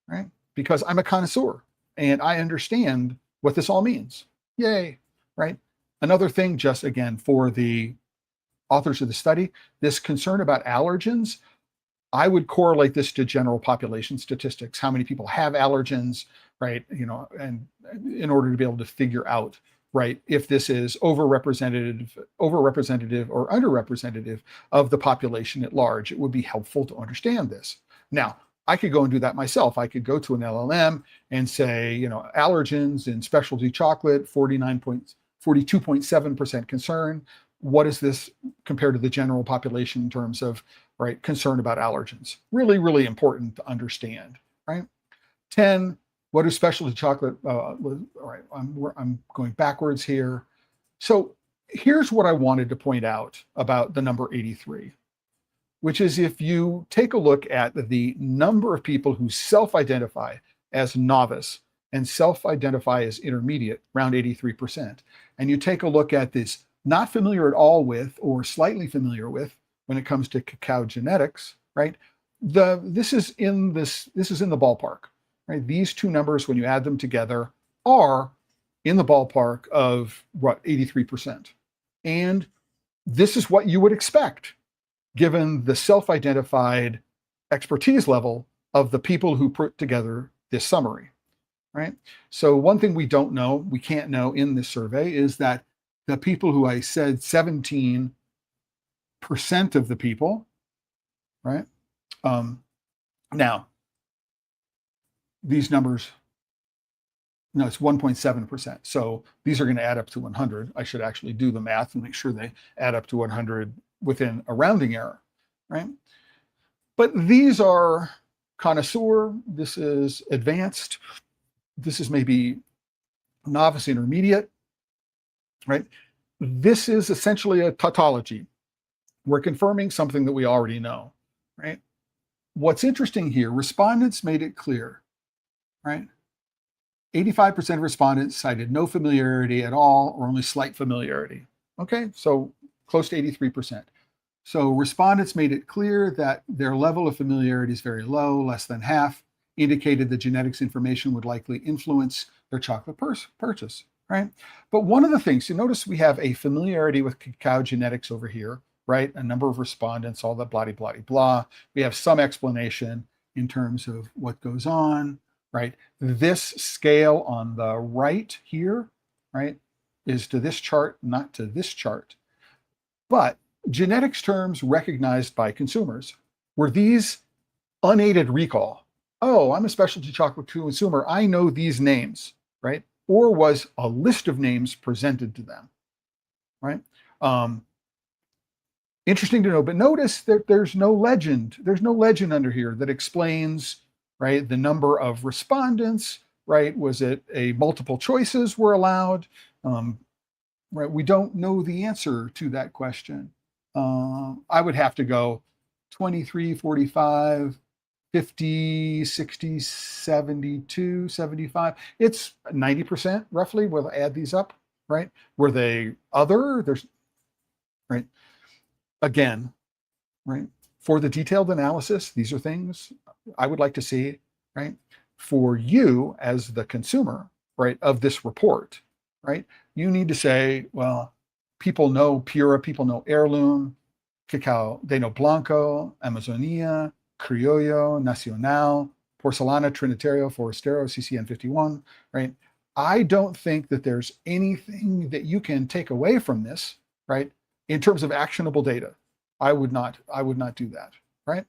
right? Because I'm a connoisseur and I understand what this all means. Yay, right? Another thing, just again, for the authors of the study, this concern about allergens, I would correlate this to general population statistics. How many people have allergens, right? And in order to be able to figure out, right, if this is overrepresentative or underrepresentative of the population at large, it would be helpful to understand this. Now, I could go and do that myself. I could go to an LLM and say, allergens in specialty chocolate, 42.7% concern. What is this compared to the general population in terms of, right, concern about allergens? Really, really important to understand, right? 10, what do specialty chocolate, all right, I'm going backwards here. So here's what I wanted to point out about the number 83, which is if you take a look at the number of people who self-identify as novice and self-identify as intermediate, around 83%, and you take a look at this not familiar at all with or slightly familiar with when it comes to cacao genetics, right? This is in the ballpark, right? These two numbers, when you add them together, are in the ballpark of what, 83%. And this is what you would expect given the self-identified expertise level of the people who put together this summary, right? So one thing we can't know in this survey is that the people who I said 17% of the people, right? Now, these numbers, no, it's 1.7%. So these are going to add up to 100. I should actually do the math and make sure they add up to 100 within a rounding error, right? But these are connoisseur. This is advanced. This is maybe novice intermediate, right? This is essentially a tautology. We're confirming something that we already know, right? What's interesting here, respondents made it clear, right? 85% of respondents cited no familiarity at all or only slight familiarity. Okay, so close to 83%. So respondents made it clear that their level of familiarity is very low, less than half, indicated the genetics information would likely influence their chocolate purchase, right? But one of the things, you notice we have a familiarity with cacao genetics over here, right? A number of respondents, all that blah, blah, blah. We have some explanation in terms of what goes on, right? This scale on the right here, right, is to this chart, not to this chart. But genetics terms recognized by consumers were these unaided recall. Oh, I'm a specialty chocolate consumer. I know these names, right? Or was a list of names presented to them, right? Interesting to know, but notice that there's no legend. There's no legend under here that explains right? The number of respondents, right? Was it a multiple choices were allowed? Right? We don't know the answer to that question. I would have to go 23, 45, 50, 60, 72, 75. It's 90% roughly. We'll add these up, right? Were they other? There's, right? Again, right? For the detailed analysis, these are things I would like to see, right? For you as the consumer, right, of this report, right? You need to say, well, people know Pura, people know Heirloom, Cacao, they know Blanco, Amazonia, Criollo, Nacional, Porcelana, Trinitario, Forastero, CCN 51, right? I don't think that there's anything that you can take away from this, right? In terms of actionable data. I would not do that, right?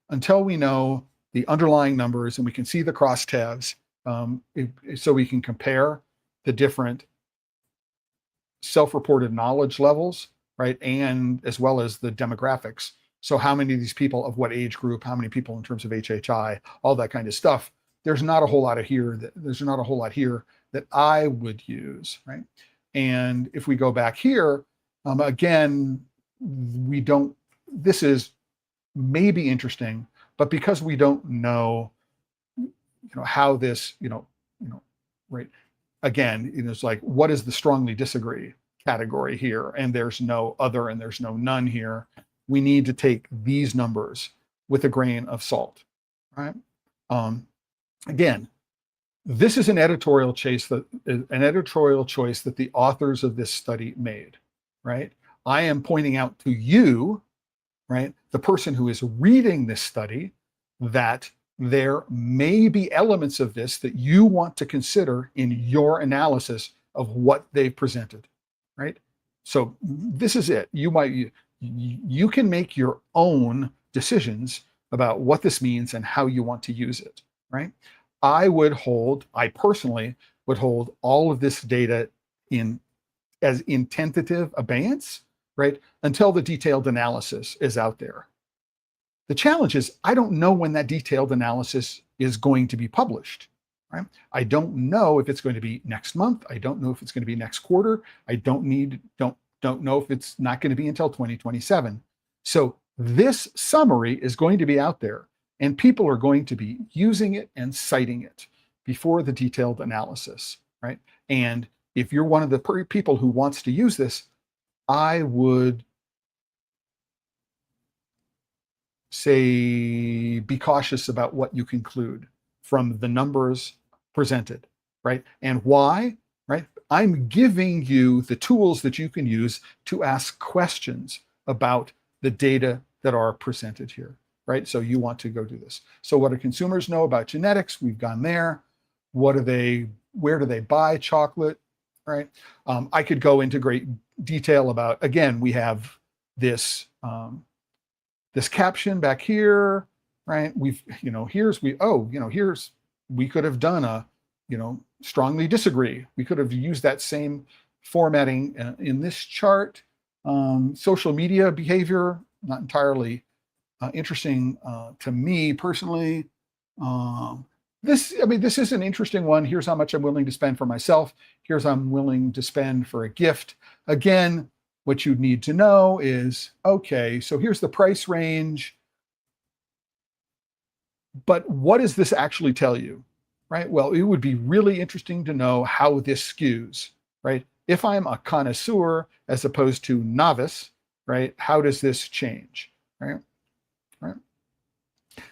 Until we know the underlying numbers and we can see the crosstabs, so we can compare the different self-reported knowledge levels, right? And as well as the demographics. So how many of these people of what age group, how many people in terms of HHI, all that kind of stuff. There's not a whole lot here that I would use, right? And if we go back here, again, this is maybe interesting, but because we don't know, how this, right? Again, it's like, what is the strongly disagree category here? And there's no other and there's no none here. We need to take these numbers with a grain of salt, right? Again, this is an editorial choice that the authors of this study made, right? I am pointing out to you, right, the person who is reading this study, that there may be elements of this that you want to consider in your analysis of what they've presented, right? So this is it. You can make your own decisions about what this means and how you want to use it, right? I personally would hold all of this data in tentative abeyance, right? Until the detailed analysis is out there. The challenge is I don't know when that detailed analysis is going to be published, right? I don't know if it's going to be next month. I don't know if it's going to be next quarter. I don't know if it's not going to be until 2027. So this summary is going to be out there and people are going to be using it and citing it before the detailed analysis, right? And if you're one of the people who wants to use this, I would say be cautious about what you conclude from the numbers presented, right? And why, right? I'm giving you the tools that you can use to ask questions about the data that are presented here, right? So you want to go do this. So what do consumers know about genetics? We've gone there. Where do they buy chocolate, right? I could go into great detail about, again, we have this, this caption back here, right? We could have done a, strongly disagree. We could have used that same formatting in this chart. Social media behavior, not entirely interesting to me personally. This is an interesting one. Here's how much I'm willing to spend for myself. Here's how I'm willing to spend for a gift. Again, what you need to know is, okay, so here's the price range, but what does this actually tell you, right? Well, it would be really interesting to know how this skews, right? If I'm a connoisseur as opposed to novice, right? How does this change, right? Right.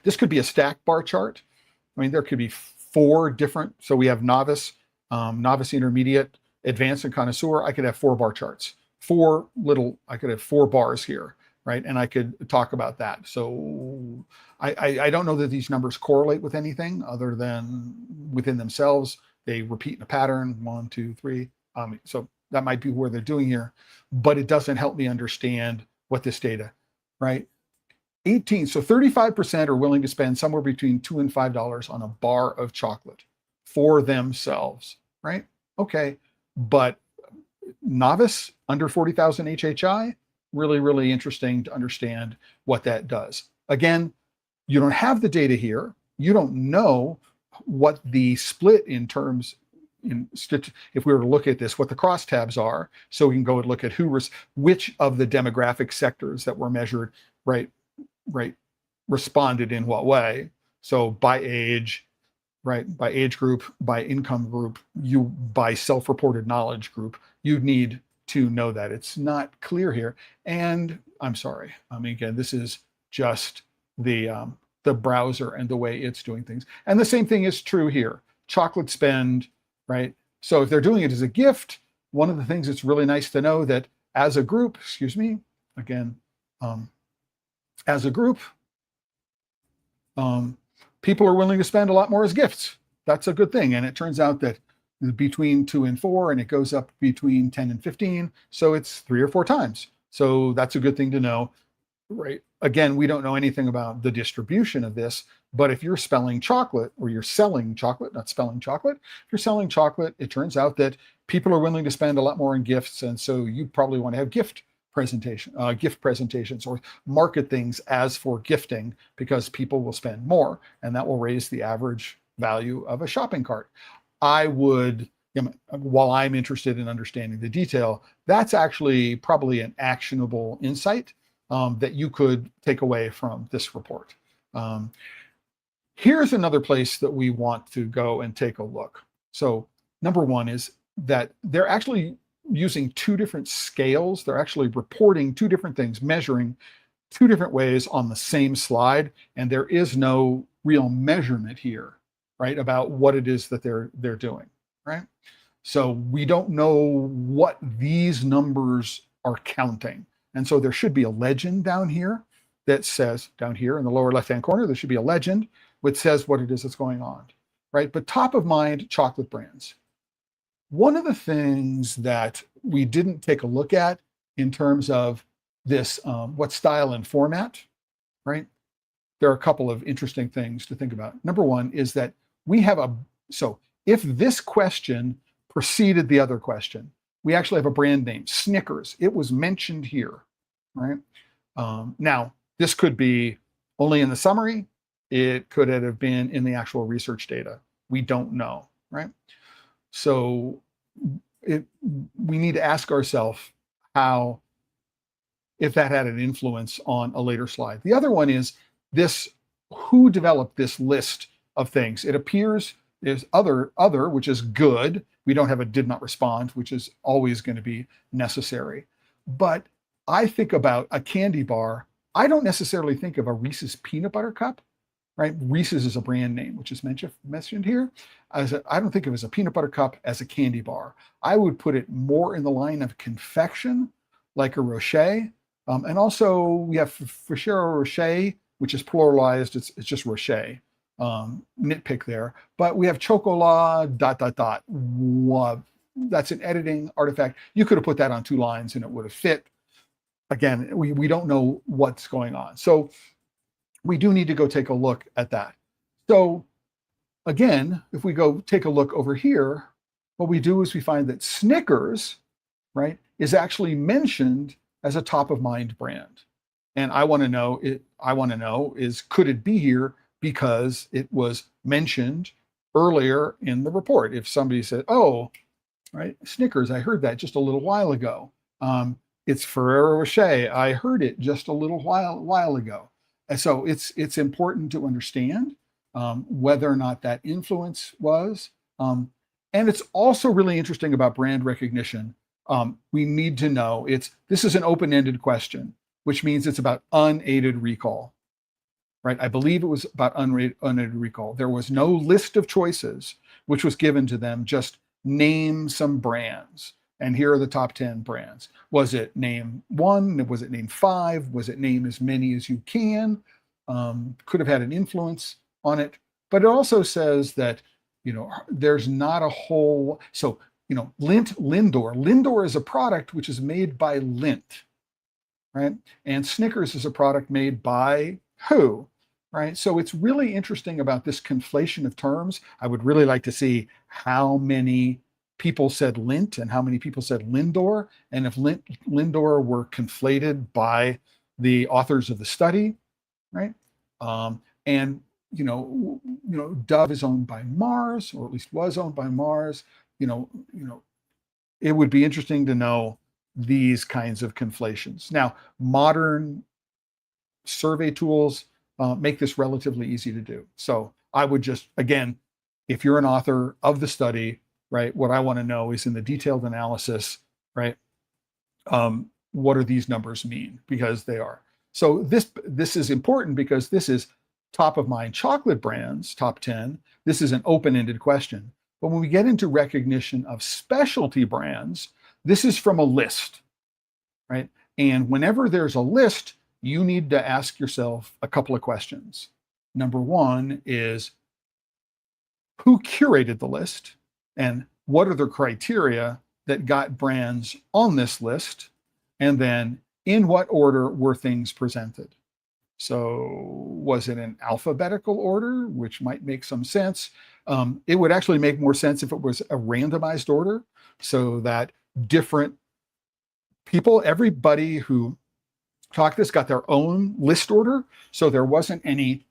This could be a stack bar chart. I mean, there could be 4 different, so we have novice, novice, intermediate, advanced, and connoisseur. I could have 4 bar charts. I could have 4 bars here, right? And I could talk about that. So I don't know that these numbers correlate with anything other than within themselves. They repeat in a pattern, 1, 2, 3. So that might be where they're doing here, but it doesn't help me understand what this data, right? 35% are willing to spend somewhere between $2 and $5 on a bar of chocolate for themselves, right? Okay, but novice under 40,000 HHI, really, really interesting to understand what that does. Again, you don't have the data here, you don't know what the split in terms if we were to look at this, what the crosstabs are, so we can go and look at which of the demographic sectors that were measured, right, responded in what way. So by age, right, by age group, by income group, by self-reported knowledge group, you'd need to know that. It's not clear here. And I'm sorry, I mean, again, this is just the browser and the way it's doing things. And the same thing is true here. Chocolate spend, right? So if they're doing it as a gift, one of the things that's really nice to know that as a group, excuse me, again, as a group, people are willing to spend a lot more as gifts. That's a good thing. And it turns out that between 2 and 4, and it goes up between 10 and 15. So it's 3 or 4 times. So that's a good thing to know, right? Again, we don't know anything about the distribution of this, but if you're spelling chocolate, or you're selling chocolate, not spelling chocolate, if you're selling chocolate, it turns out that people are willing to spend a lot more in gifts. And so you probably want to have gift presentations, or market things as for gifting, because people will spend more, and that will raise the average value of a shopping cart. I would, while I'm interested in understanding the detail, that's actually probably an actionable insight that you could take away from this report. Here's another place that we want to go and take a look. So number one is that they're actually using 2 different scales. They're actually reporting 2 different things, measuring 2 different ways on the same slide, and there is no real measurement here, right, about what it is that they're doing, right? So we don't know what these numbers are counting. And so there should be a legend down here that says, down here in the lower left-hand corner, there should be a legend which says what it is that's going on, right? But top of mind, chocolate brands. One of the things that we didn't take a look at in terms of this, what style and format, right? There are a couple of interesting things to think about. Number one is that we have so if this question preceded the other question, we actually have a brand name, Snickers. It was mentioned here, right? Now, this could be only in the summary. It could have been in the actual research data. We don't know, right? So we need to ask ourselves if that had an influence on a later slide. The other one is who developed this list of things? It appears there's other, which is good. We don't have a did not respond, which is always going to be necessary. But I think about a candy bar. I don't necessarily think of a Reese's peanut butter cup, right? Reese's is a brand name, which is mentioned here. I don't think of it as a peanut butter cup, as a candy bar. I would put it more in the line of confection, like a Rocher. And also we have Freshero Rocher, which is pluralized. It's just Rocher. Nitpick there. But we have Chocolat, ... That's an editing artifact. You could have put that on 2 lines and it would have fit. Again, we don't know what's going on. So we do need to go take a look at that. So again, if we go take a look over here, what we do is we find that Snickers, right, is actually mentioned as a top of mind brand. And I want to know could it be here because it was mentioned earlier in the report? If somebody said, oh, right, Snickers, I heard that just a little while ago. It's Ferrero Rocher. I heard it just a little while ago. And so it's important to understand whether or not that influence was. And it's also really interesting about brand recognition. We need to know this is an open-ended question, which means it's about unaided recall, right? I believe it was about unaided recall. There was no list of choices which was given to them, just name some brands. And here are the top 10 brands. Was it name 1? Was it name 5? Was it name as many as you can? Could have had an influence on it. But it also says that, there's not a whole, so, Lindt Lindor. Lindor is a product which is made by Lindt, right? And Snickers is a product made by who, right? So it's really interesting about this conflation of terms. I would really like to see how many people said Lindt and how many people said Lindor, and if Lindor were conflated by the authors of the study, right? And Dove is owned by Mars, or at least was owned by Mars. It would be interesting to know these kinds of conflations. Now, modern survey tools make this relatively easy to do. So I would just, again, if you're an author of the study, right, what I want to know is in the detailed analysis, right, what do these numbers mean? Because they are. So this is important because this is top of mind chocolate brands, top 10. This is an open-ended question. But when we get into recognition of specialty brands, this is from a list, right? And whenever there's a list, you need to ask yourself a couple of questions. Number one is, who curated the list? And what are the criteria that got brands on this list? And then, in what order were things presented? So was it in alphabetical order, which might make some sense? It would actually make more sense if it was a randomized order, so that different people, everybody who talked this got their own list order. So there wasn't any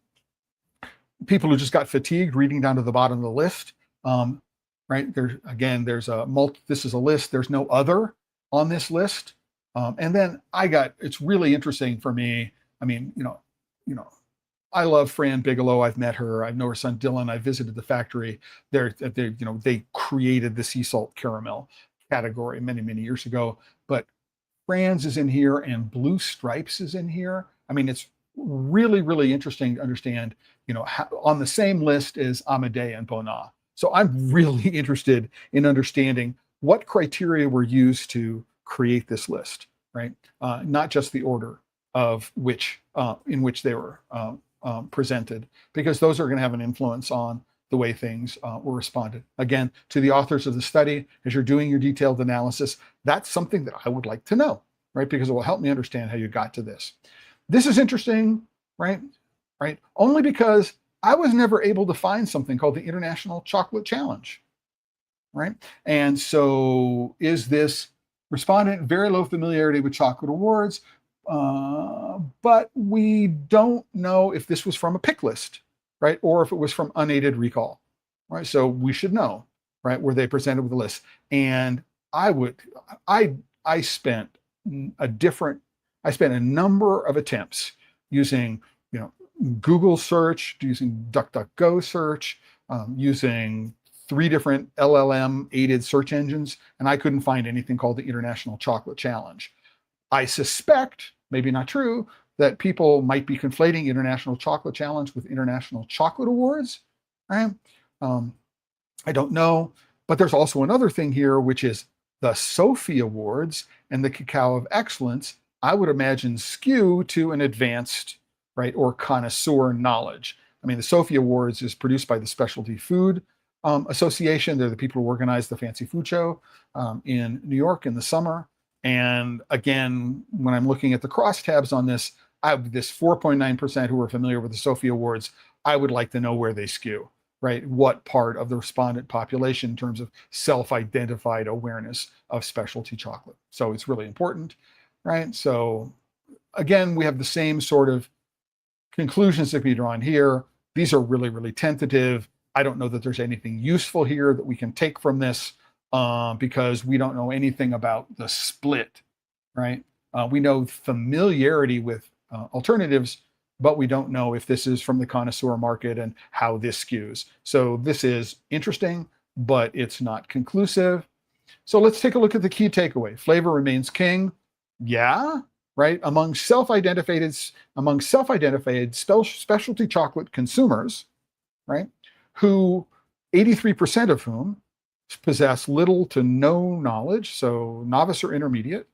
people who just got fatigued reading down to the bottom of the list. Right? There's this is a list. There's no other on this list. And then it's really interesting for me. I mean, I love Fran Bigelow. I've met her. I know her son Dylan. I visited the factory. They created the sea salt caramel category many, many years ago. But Fran's is in here and Blue Stripes is in here. I mean, it's really, really interesting to understand, how, on the same list as Amade and Bona. So I'm really interested in understanding what criteria were used to create this list, right? Not just the order of in which they were presented, because those are going to have an influence on the way things were responded. Again, to the authors of the study, as you're doing your detailed analysis, that's something that I would like to know, right? Because it will help me understand how you got to this. This is interesting, right? Only because I was never able to find something called the International Chocolate Challenge, right? And so is this respondent very low familiarity with chocolate awards? But we don't know if this was from a pick list, right? Or if it was from unaided recall, right? So we should know, right? Were they presented with a list? And I spent a number of attempts using, Google search, using DuckDuckGo search, using 3 different LLM aided search engines, and I couldn't find anything called the International Chocolate Challenge. I suspect, maybe not true, that people might be conflating International Chocolate Challenge with International Chocolate Awards, right? I don't know, but there's also another thing here, which is the Sophie Awards and the Cacao of Excellence, I would imagine, skew to an advanced, right, or connoisseur knowledge. I mean, the Sophie Awards is produced by the Specialty Food Association. They're the people who organize the Fancy Food Show in New York in the summer. And again, when I'm looking at the crosstabs on this, I have this 4.9% who are familiar with the Sophie Awards. I would like to know where they skew, right? What part of the respondent population in terms of self-identified awareness of specialty chocolate. So it's really important, right? So again, we have the same sort of conclusions that can be drawn here. These are really, really tentative. I don't know that there's anything useful here that we can take from this because we don't know anything about the split, right? We know familiarity with alternatives, but we don't know if this is from the connoisseur market and how this skews. So this is interesting, but it's not conclusive. So let's take a look at the key takeaway. Flavor remains king. Yeah, right? Among self-identified specialty chocolate consumers, right? Who 83% of whom possess little to no knowledge, so novice or intermediate,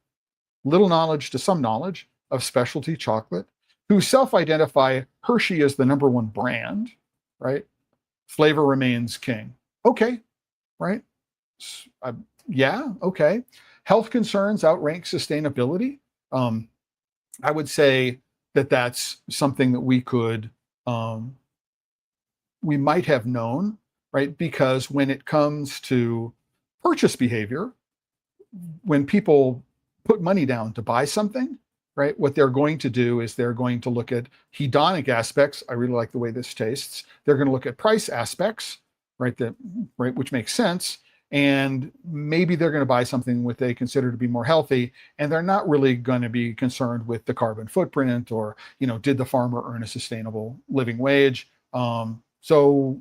little knowledge to some knowledge of specialty chocolate, who self-identify Hershey as the #1 brand, right? Flavor remains king. Okay, right? Yeah, okay. Health concerns outrank sustainability. I would say that that's something that we might have known, right? Because when it comes to purchase behavior, when people put money down to buy something, right? What they're going to do is they're going to look at hedonic aspects. I really like the way this tastes. They're going to look at price aspects, right? Which makes sense. And maybe they're going to buy something what they consider to be more healthy, and they're not really going to be concerned with the carbon footprint or, did the farmer earn a sustainable living wage? So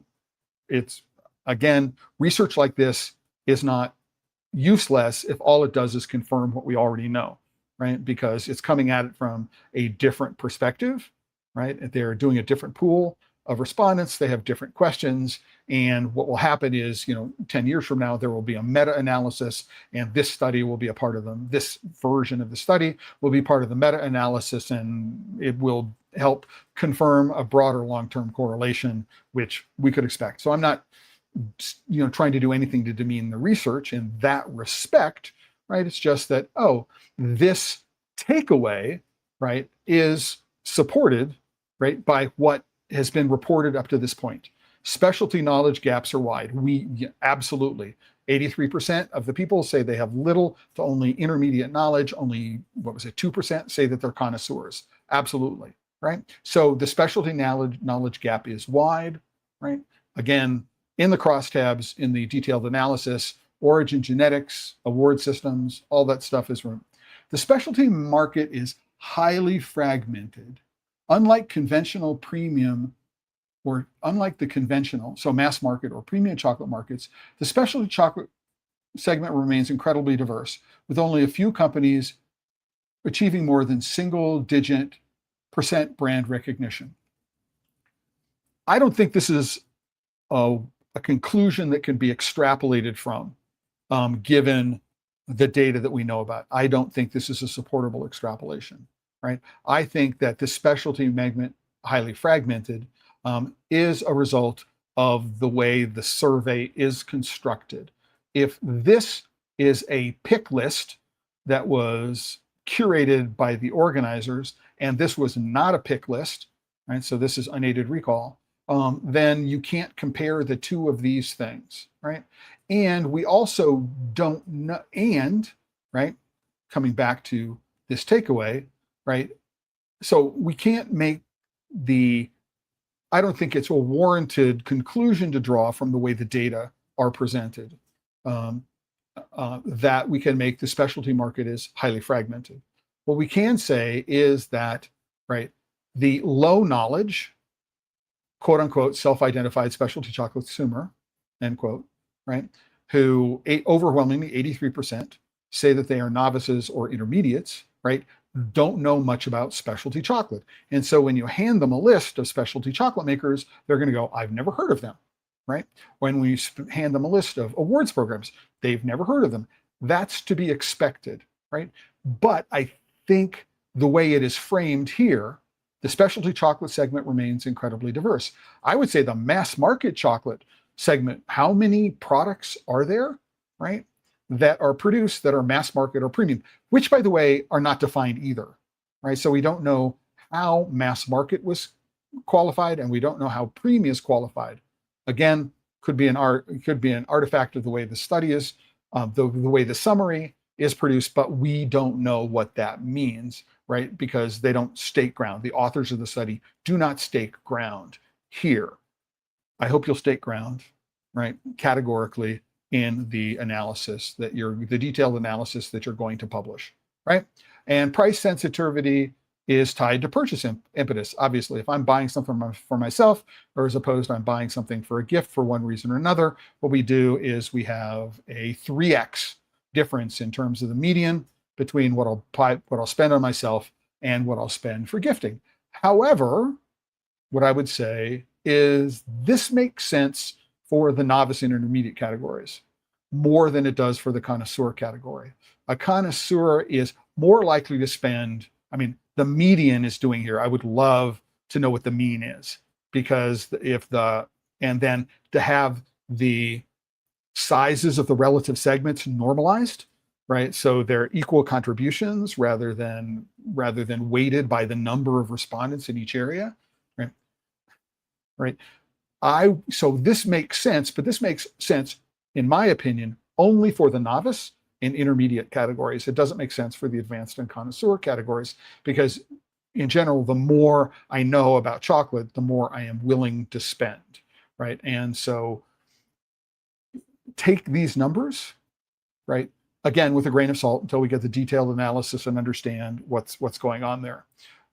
it's, again, research like this is not useless if all it does is confirm what we already know, right? Because it's coming at it from a different perspective, right? They're doing a different pool of respondents. They have different questions. And what will happen is, 10 years from now, there will be a meta-analysis, and this study will be a part of them. This version of the study will be part of the meta-analysis, and it will help confirm a broader long-term correlation, which we could expect. So I'm not, trying to do anything to demean the research in that respect, right? It's just that, this takeaway, right, is supported, right, by what has been reported up to this point. Specialty knowledge gaps are wide. Absolutely. 83% of the people say they have little to only intermediate knowledge. Only, 2% say that they're connoisseurs. Absolutely, right? So the specialty knowledge gap is wide, right? Again, in the crosstabs, in the detailed analysis, origin genetics, award systems, all that stuff is room. The specialty market is highly fragmented. Unlike conventional premium, or unlike the conventional, so mass market or premium chocolate markets, the specialty chocolate segment remains incredibly diverse, with only a few companies achieving more than single-digit % brand recognition. I don't think this is a conclusion that can be extrapolated from, given the data that we know about. I don't think this is a supportable extrapolation, right? I think that the specialty segment, highly fragmented, is a result of the way the survey is constructed. If this is a pick list that was curated by the organizers, and this was not a pick list, right? So this is unaided recall, then you can't compare the two of these things, right? And we also don't know, right, coming back to this takeaway, right? So we can't make I don't think it's a warranted conclusion to draw from the way the data are presented, that we can make the specialty market is highly fragmented. What we can say is that, right, the low knowledge, quote unquote, self-identified specialty chocolate consumer, end quote, right, who overwhelmingly 83% say that they are novices or intermediates, right, don't know much about specialty chocolate. And so when you hand them a list of specialty chocolate makers, they're going to go, I've never heard of them, right? When we hand them a list of awards programs, they've never heard of them. That's to be expected, right? But I think the way it is framed here, the specialty chocolate segment remains incredibly diverse. I would say the mass market chocolate segment, how many products are there, right, that are produced that are mass market or premium, which, by the way, are not defined either, right? So we don't know how mass market was qualified, and we don't know how premium is qualified. Again, could be an artifact of the way the study is, the way the summary is produced, but we don't know what that means, right? Because they don't stake ground. The authors of the study do not stake ground here. I hope you'll stake ground, right, categorically, in the analysis the detailed analysis that you're going to publish, right? And price sensitivity is tied to purchase impetus. Obviously, if I'm buying something for myself, or as opposed to I'm buying something for a gift for one reason or another, what we do is we have a 3x difference in terms of the median between what I'll spend on myself and what I'll spend for gifting. However, what I would say is this makes sense for the novice and intermediate categories more than it does for the connoisseur category. A connoisseur is more likely to spend, the median is doing here. I would love to know what the mean is, because and then to have the sizes of the relative segments normalized, right? So they're equal contributions rather than weighted by the number of respondents in each area, right? Right. So this makes sense, but this makes sense, in my opinion, only for the novice and intermediate categories. It doesn't make sense for the advanced and connoisseur categories, because in general, the more I know about chocolate, the more I am willing to spend, right? And so take these numbers, right, again, with a grain of salt until we get the detailed analysis and understand what's going on there.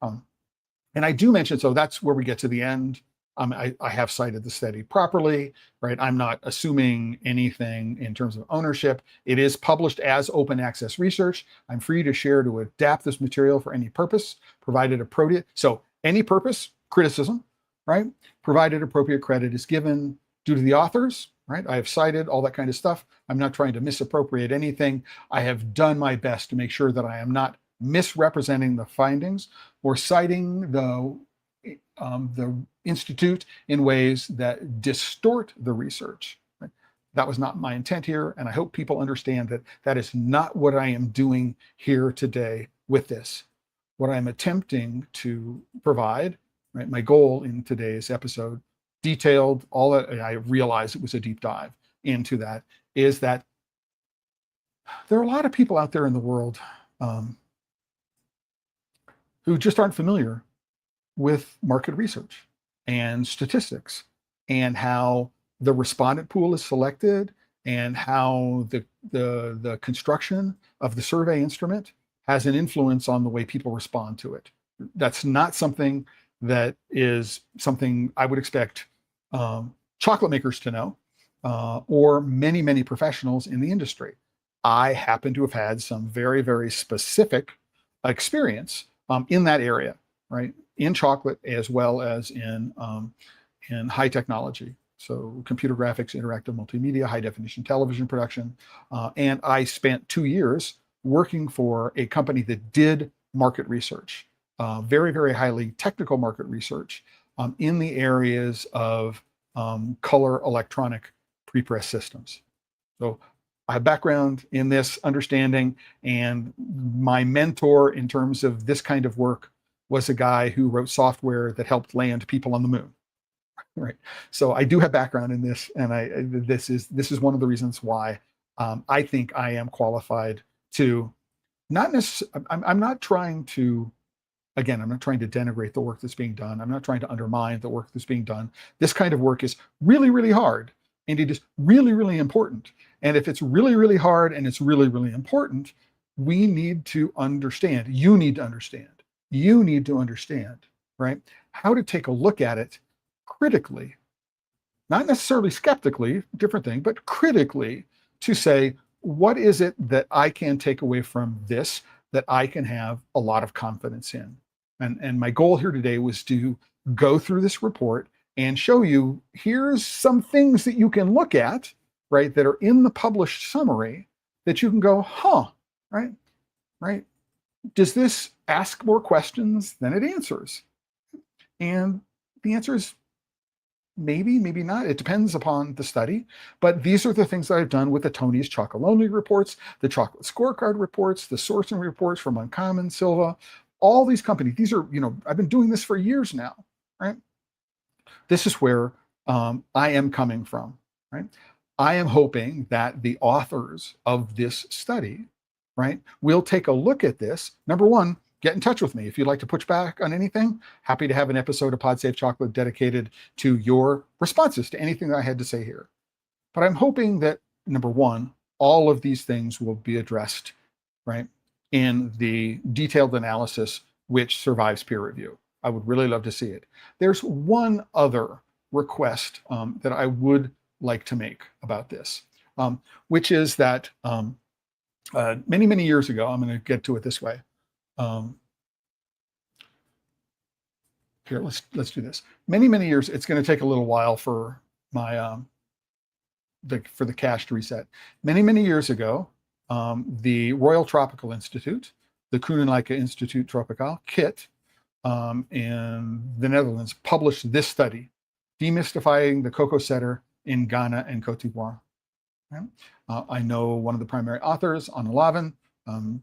And I do mention, so that's where we get to the end. I have cited the study properly, right? I'm not assuming anything in terms of ownership. It is published as open access research. I'm free to share to adapt this material for any purpose, provided appropriate. So any purpose, criticism, right? Provided appropriate credit is given due to the authors, right? I have cited all that kind of stuff. I'm not trying to misappropriate anything. I have done my best to make sure that I am not misrepresenting the findings or citing the institute in ways that distort the research. Right? That was not my intent here, and I hope people understand that that is not what I am doing here today with this. What I'm attempting to provide, right, my goal in today's episode, detailed all that, I realize it was a deep dive into that, is that there are a lot of people out there in the world who just aren't familiar with market research and statistics and how the respondent pool is selected and how the construction of the survey instrument has an influence on the way people respond to it. That's not something that is something I would expect chocolate makers to know, or many, many professionals in the industry. I happen to have had some very, very specific experience in that area, right? In chocolate as well as in high technology. So computer graphics, interactive multimedia, high definition television production. And I spent 2 years working for a company that did market research, very, very highly technical market research in the areas of color electronic prepress systems. So I have background in this understanding, and my mentor in terms of this kind of work was a guy who wrote software that helped land people on the moon. Right. So I do have background in this, and this is one of the reasons why I think I am qualified to not necessarily. I'm not trying to. Again, I'm not trying to denigrate the work that's being done. I'm not trying to undermine the work that's being done. This kind of work is really, really hard, and it is really, really important. And if it's really, really hard and it's really, really important, we need to understand. You need to understand. You need to understand, right, how to take a look at it critically, not necessarily skeptically, different thing, but critically, to say, what is it that I can take away from this that I can have a lot of confidence in? And my goal here today was to go through this report and show you, here's some things that you can look at, right, that are in the published summary that you can go, right? Does this ask more questions than it answers? And the answer is maybe, maybe not. It depends upon the study. But these are the things that I've done with the Tony's Chocolonely reports, the Chocolate Scorecard reports, the sourcing reports from Uncommon, Silva, all these companies. These are, I've been doing this for years now, right? This is where I am coming from, right? I am hoping that the authors of this study, right, will take a look at this. Number one, get in touch with me. If you'd like to push back on anything, happy to have an episode of Pod Safe Chocolate dedicated to your responses to anything that I had to say here. But I'm hoping that, number one, all of these things will be addressed, right, in the detailed analysis which survives peer review. I would really love to see it. There's one other request that I would like to make about this, which is that many, many years ago, I'm going to get to it this way. Here, let's do this. Many, many years. It's going to take a little while for my for the cache to reset. Many, many years ago, the Royal Tropical Institute, the Koninklijke Instituut Tropical, KIT, in the Netherlands, published this study, demystifying the cocoa setter in Ghana and Cote d'Ivoire. Okay? I know one of the primary authors, Anna Lavin.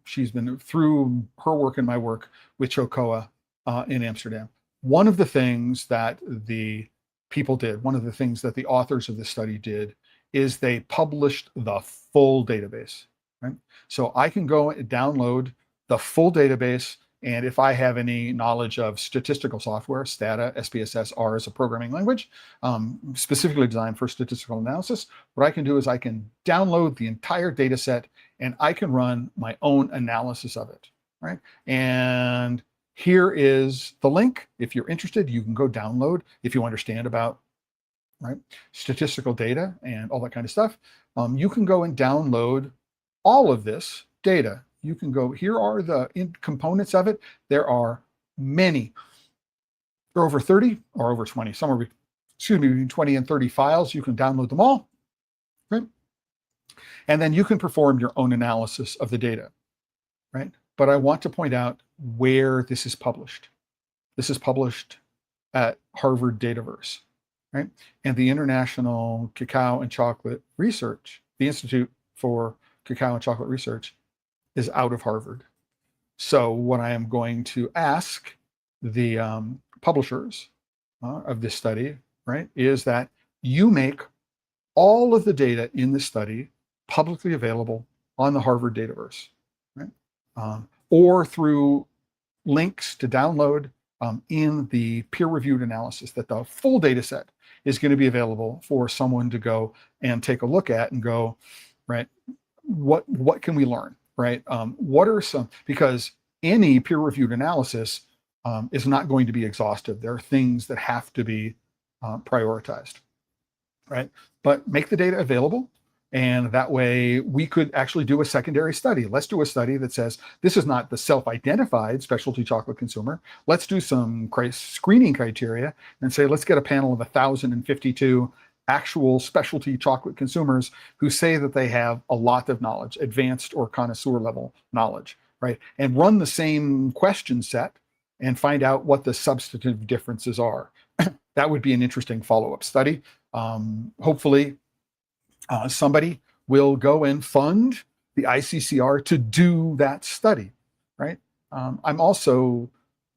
She's been through her work and my work with CHOCOA in Amsterdam. One of the things that the people did, one of the things that the authors of this study did, is they published the full database. right? So I can go and download the full database. And if I have any knowledge of statistical software, Stata, SPSS, R is a programming language, specifically designed for statistical analysis, what I can do is I can download the entire data set and I can run my own analysis of it, right? And here is the link. If you're interested, you can go download if you understand about, right, statistical data and all that kind of stuff. You can go and download all of this data. You can go, here are the components of it. There are many. There are over 30 or over 20, somewhere, between 20 and 30 files. You can download them all, right? And then you can perform your own analysis of the data, right? But I want to point out where this is published. This is published at Harvard Dataverse, right? And the International Cacao and Chocolate Research, the Institute for Cacao and Chocolate Research, is out of Harvard. So what I am going to ask the publishers of this study, right, is that you make all of the data in this study publicly available on the Harvard Dataverse, right? Or through links to download in the peer-reviewed analysis, that the full data set is going to be available for someone to go and take a look at and go, right, what can we learn, right? What are some, because any peer-reviewed analysis is not going to be exhaustive. There are things that have to be prioritized, right? But make the data available, and that way we could actually do a secondary study. Let's do a study that says, this is not the self-identified specialty chocolate consumer. Let's do some screening criteria and say, let's get a panel of 1,052 actual specialty chocolate consumers who say that they have a lot of knowledge, advanced or connoisseur level knowledge, right? And run the same question set and find out what the substantive differences are. That would be an interesting follow-up study. Hopefully, somebody will go and fund the ICCR to do that study, right? I'm also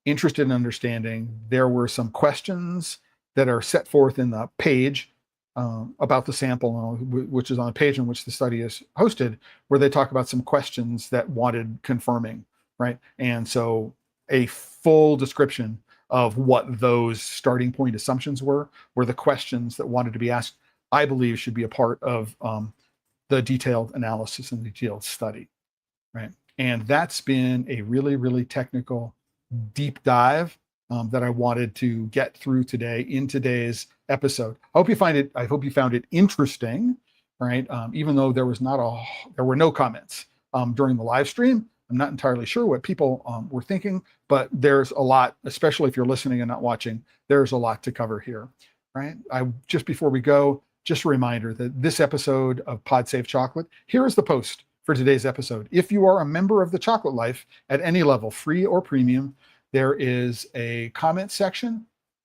interested in understanding, there were some questions that are set forth in the page about the sample, which is on a page in which the study is hosted, where they talk about some questions that wanted confirming, right? And so a full description of what those starting point assumptions were the questions that wanted to be asked, I believe should be a part of the detailed analysis and detailed study, right? And that's been a really, really technical deep dive that I wanted to get through today in today's episode. I hope you found it interesting, right? Even though there were no comments during the live stream. I'm not entirely sure what people were thinking, but there's a lot, especially if you're listening and not watching, there's a lot to cover here, right? Just before we go, just a reminder that this episode of Pod Save Chocolate, here is the post for today's episode. If you are a member of the Chocolate Life at any level, free or premium, there is a comment section,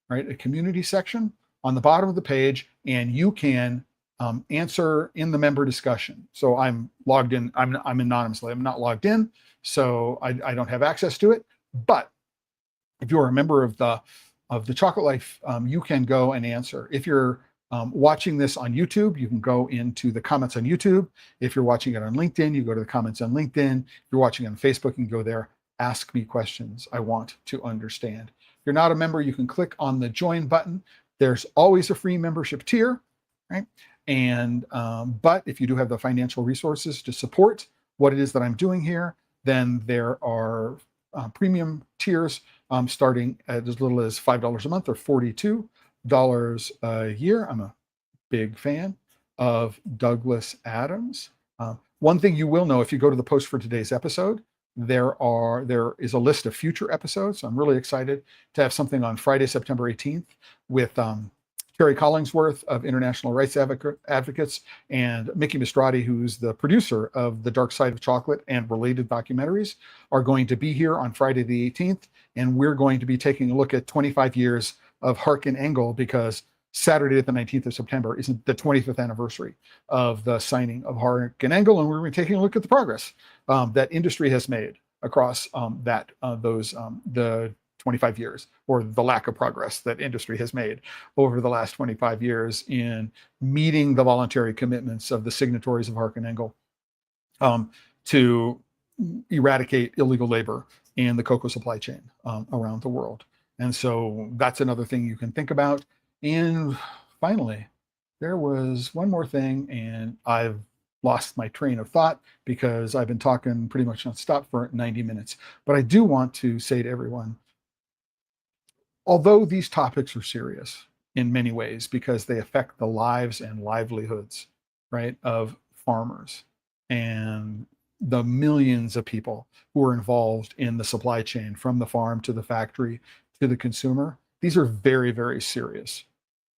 right? A community section on the bottom of the page, and you can answer in the member discussion. So I'm logged in, I'm anonymously, I'm not logged in, so I don't have access to it. But if you're a member of the Chocolate Life, you can go and answer. If you're watching this on YouTube, you can go into the comments on YouTube. If you're watching it on LinkedIn, you go to the comments on LinkedIn. If you're watching on Facebook, you can go there. Ask me questions. I want to understand. If you're not a member, you can click on the join button. There's always a free membership tier, right? And but if you do have the financial resources to support what it is that I'm doing here, then there are premium tiers starting at as little as $5 a month or $42 a year. I'm a big fan of Douglas Adams. One thing you will know, if you go to the post for today's episode, there is a list of future episodes. So I'm really excited to have something on Friday, September 18th with Terry Collingsworth of International Rights Advocates and Mickey Mistrati, who's the producer of The Dark Side of Chocolate and related documentaries, are going to be here on Friday the 18th. And we're going to be taking a look at 25 years of Hark and Engel, because Saturday the 19th of September is the 25th anniversary of the signing of Hark and Engel, and we're going to be taking a look at the progress that industry has made across the 25 years, or the lack of progress that industry has made over the last 25 years in meeting the voluntary commitments of the signatories of Hark and Engel to eradicate illegal labor in the cocoa supply chain around the world. And so that's another thing you can think about. And finally, there was one more thing, and I've lost my train of thought because I've been talking pretty much nonstop for 90 minutes. But I do want to say to everyone, although these topics are serious in many ways because they affect the lives and livelihoods, right, of farmers and the millions of people who are involved in the supply chain from the farm to the factory to the consumer, these are very, very serious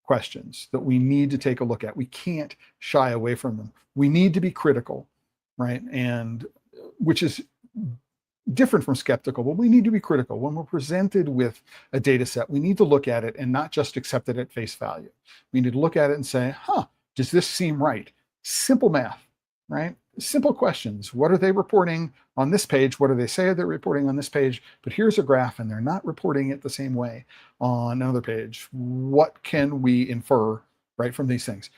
questions that we need to take a look at. We can't shy away from them. We need to be critical, right? And which is different from skeptical, but we need to be critical. When we're presented with a data set, we need to look at it and not just accept it at face value. We need to look at it and say, does this seem right? Simple math, right? Simple questions. What are they reporting on this page? What do they say they're reporting on this page? But here's a graph and they're not reporting it the same way on another page. What can we infer, right, from these things?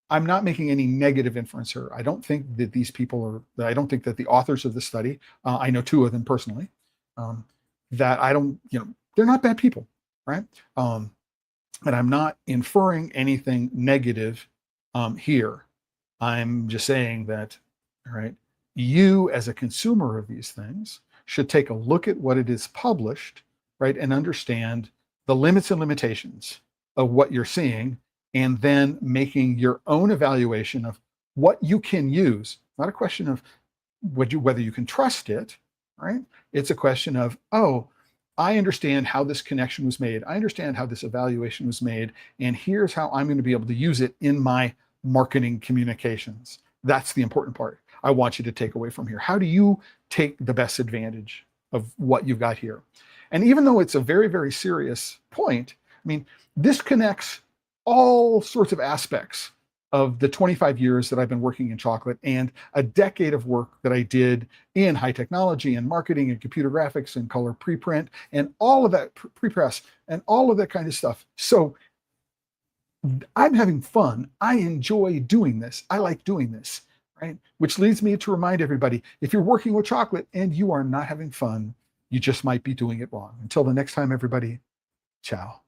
I'm not making any negative inference here. I don't think that these people are, I don't think that the authors of the study, I know two of them personally, that I don't, they're not bad people, right? And I'm not inferring anything negative here. I'm just saying that, right, you as a consumer of these things should take a look at what it is published, right, and understand the limits and limitations of what you're seeing, and then making your own evaluation of what you can use. Not a question of whether you can trust it, right? It's a question of, I understand how this connection was made. I understand how this evaluation was made, and here's how I'm going to be able to use it in my marketing communications. That's the important part I want you to take away from here. How do you take the best advantage of what you've got here? And even though it's a very, very serious point, I mean, this connects all sorts of aspects of the 25 years that I've been working in chocolate and a decade of work that I did in high technology and marketing and computer graphics and color preprint and all of that prepress and all of that kind of stuff. So I'm having fun. I enjoy doing this. I like doing this, right? Which leads me to remind everybody, if you're working with chocolate and you are not having fun, you just might be doing it wrong. Until the next time, everybody, ciao.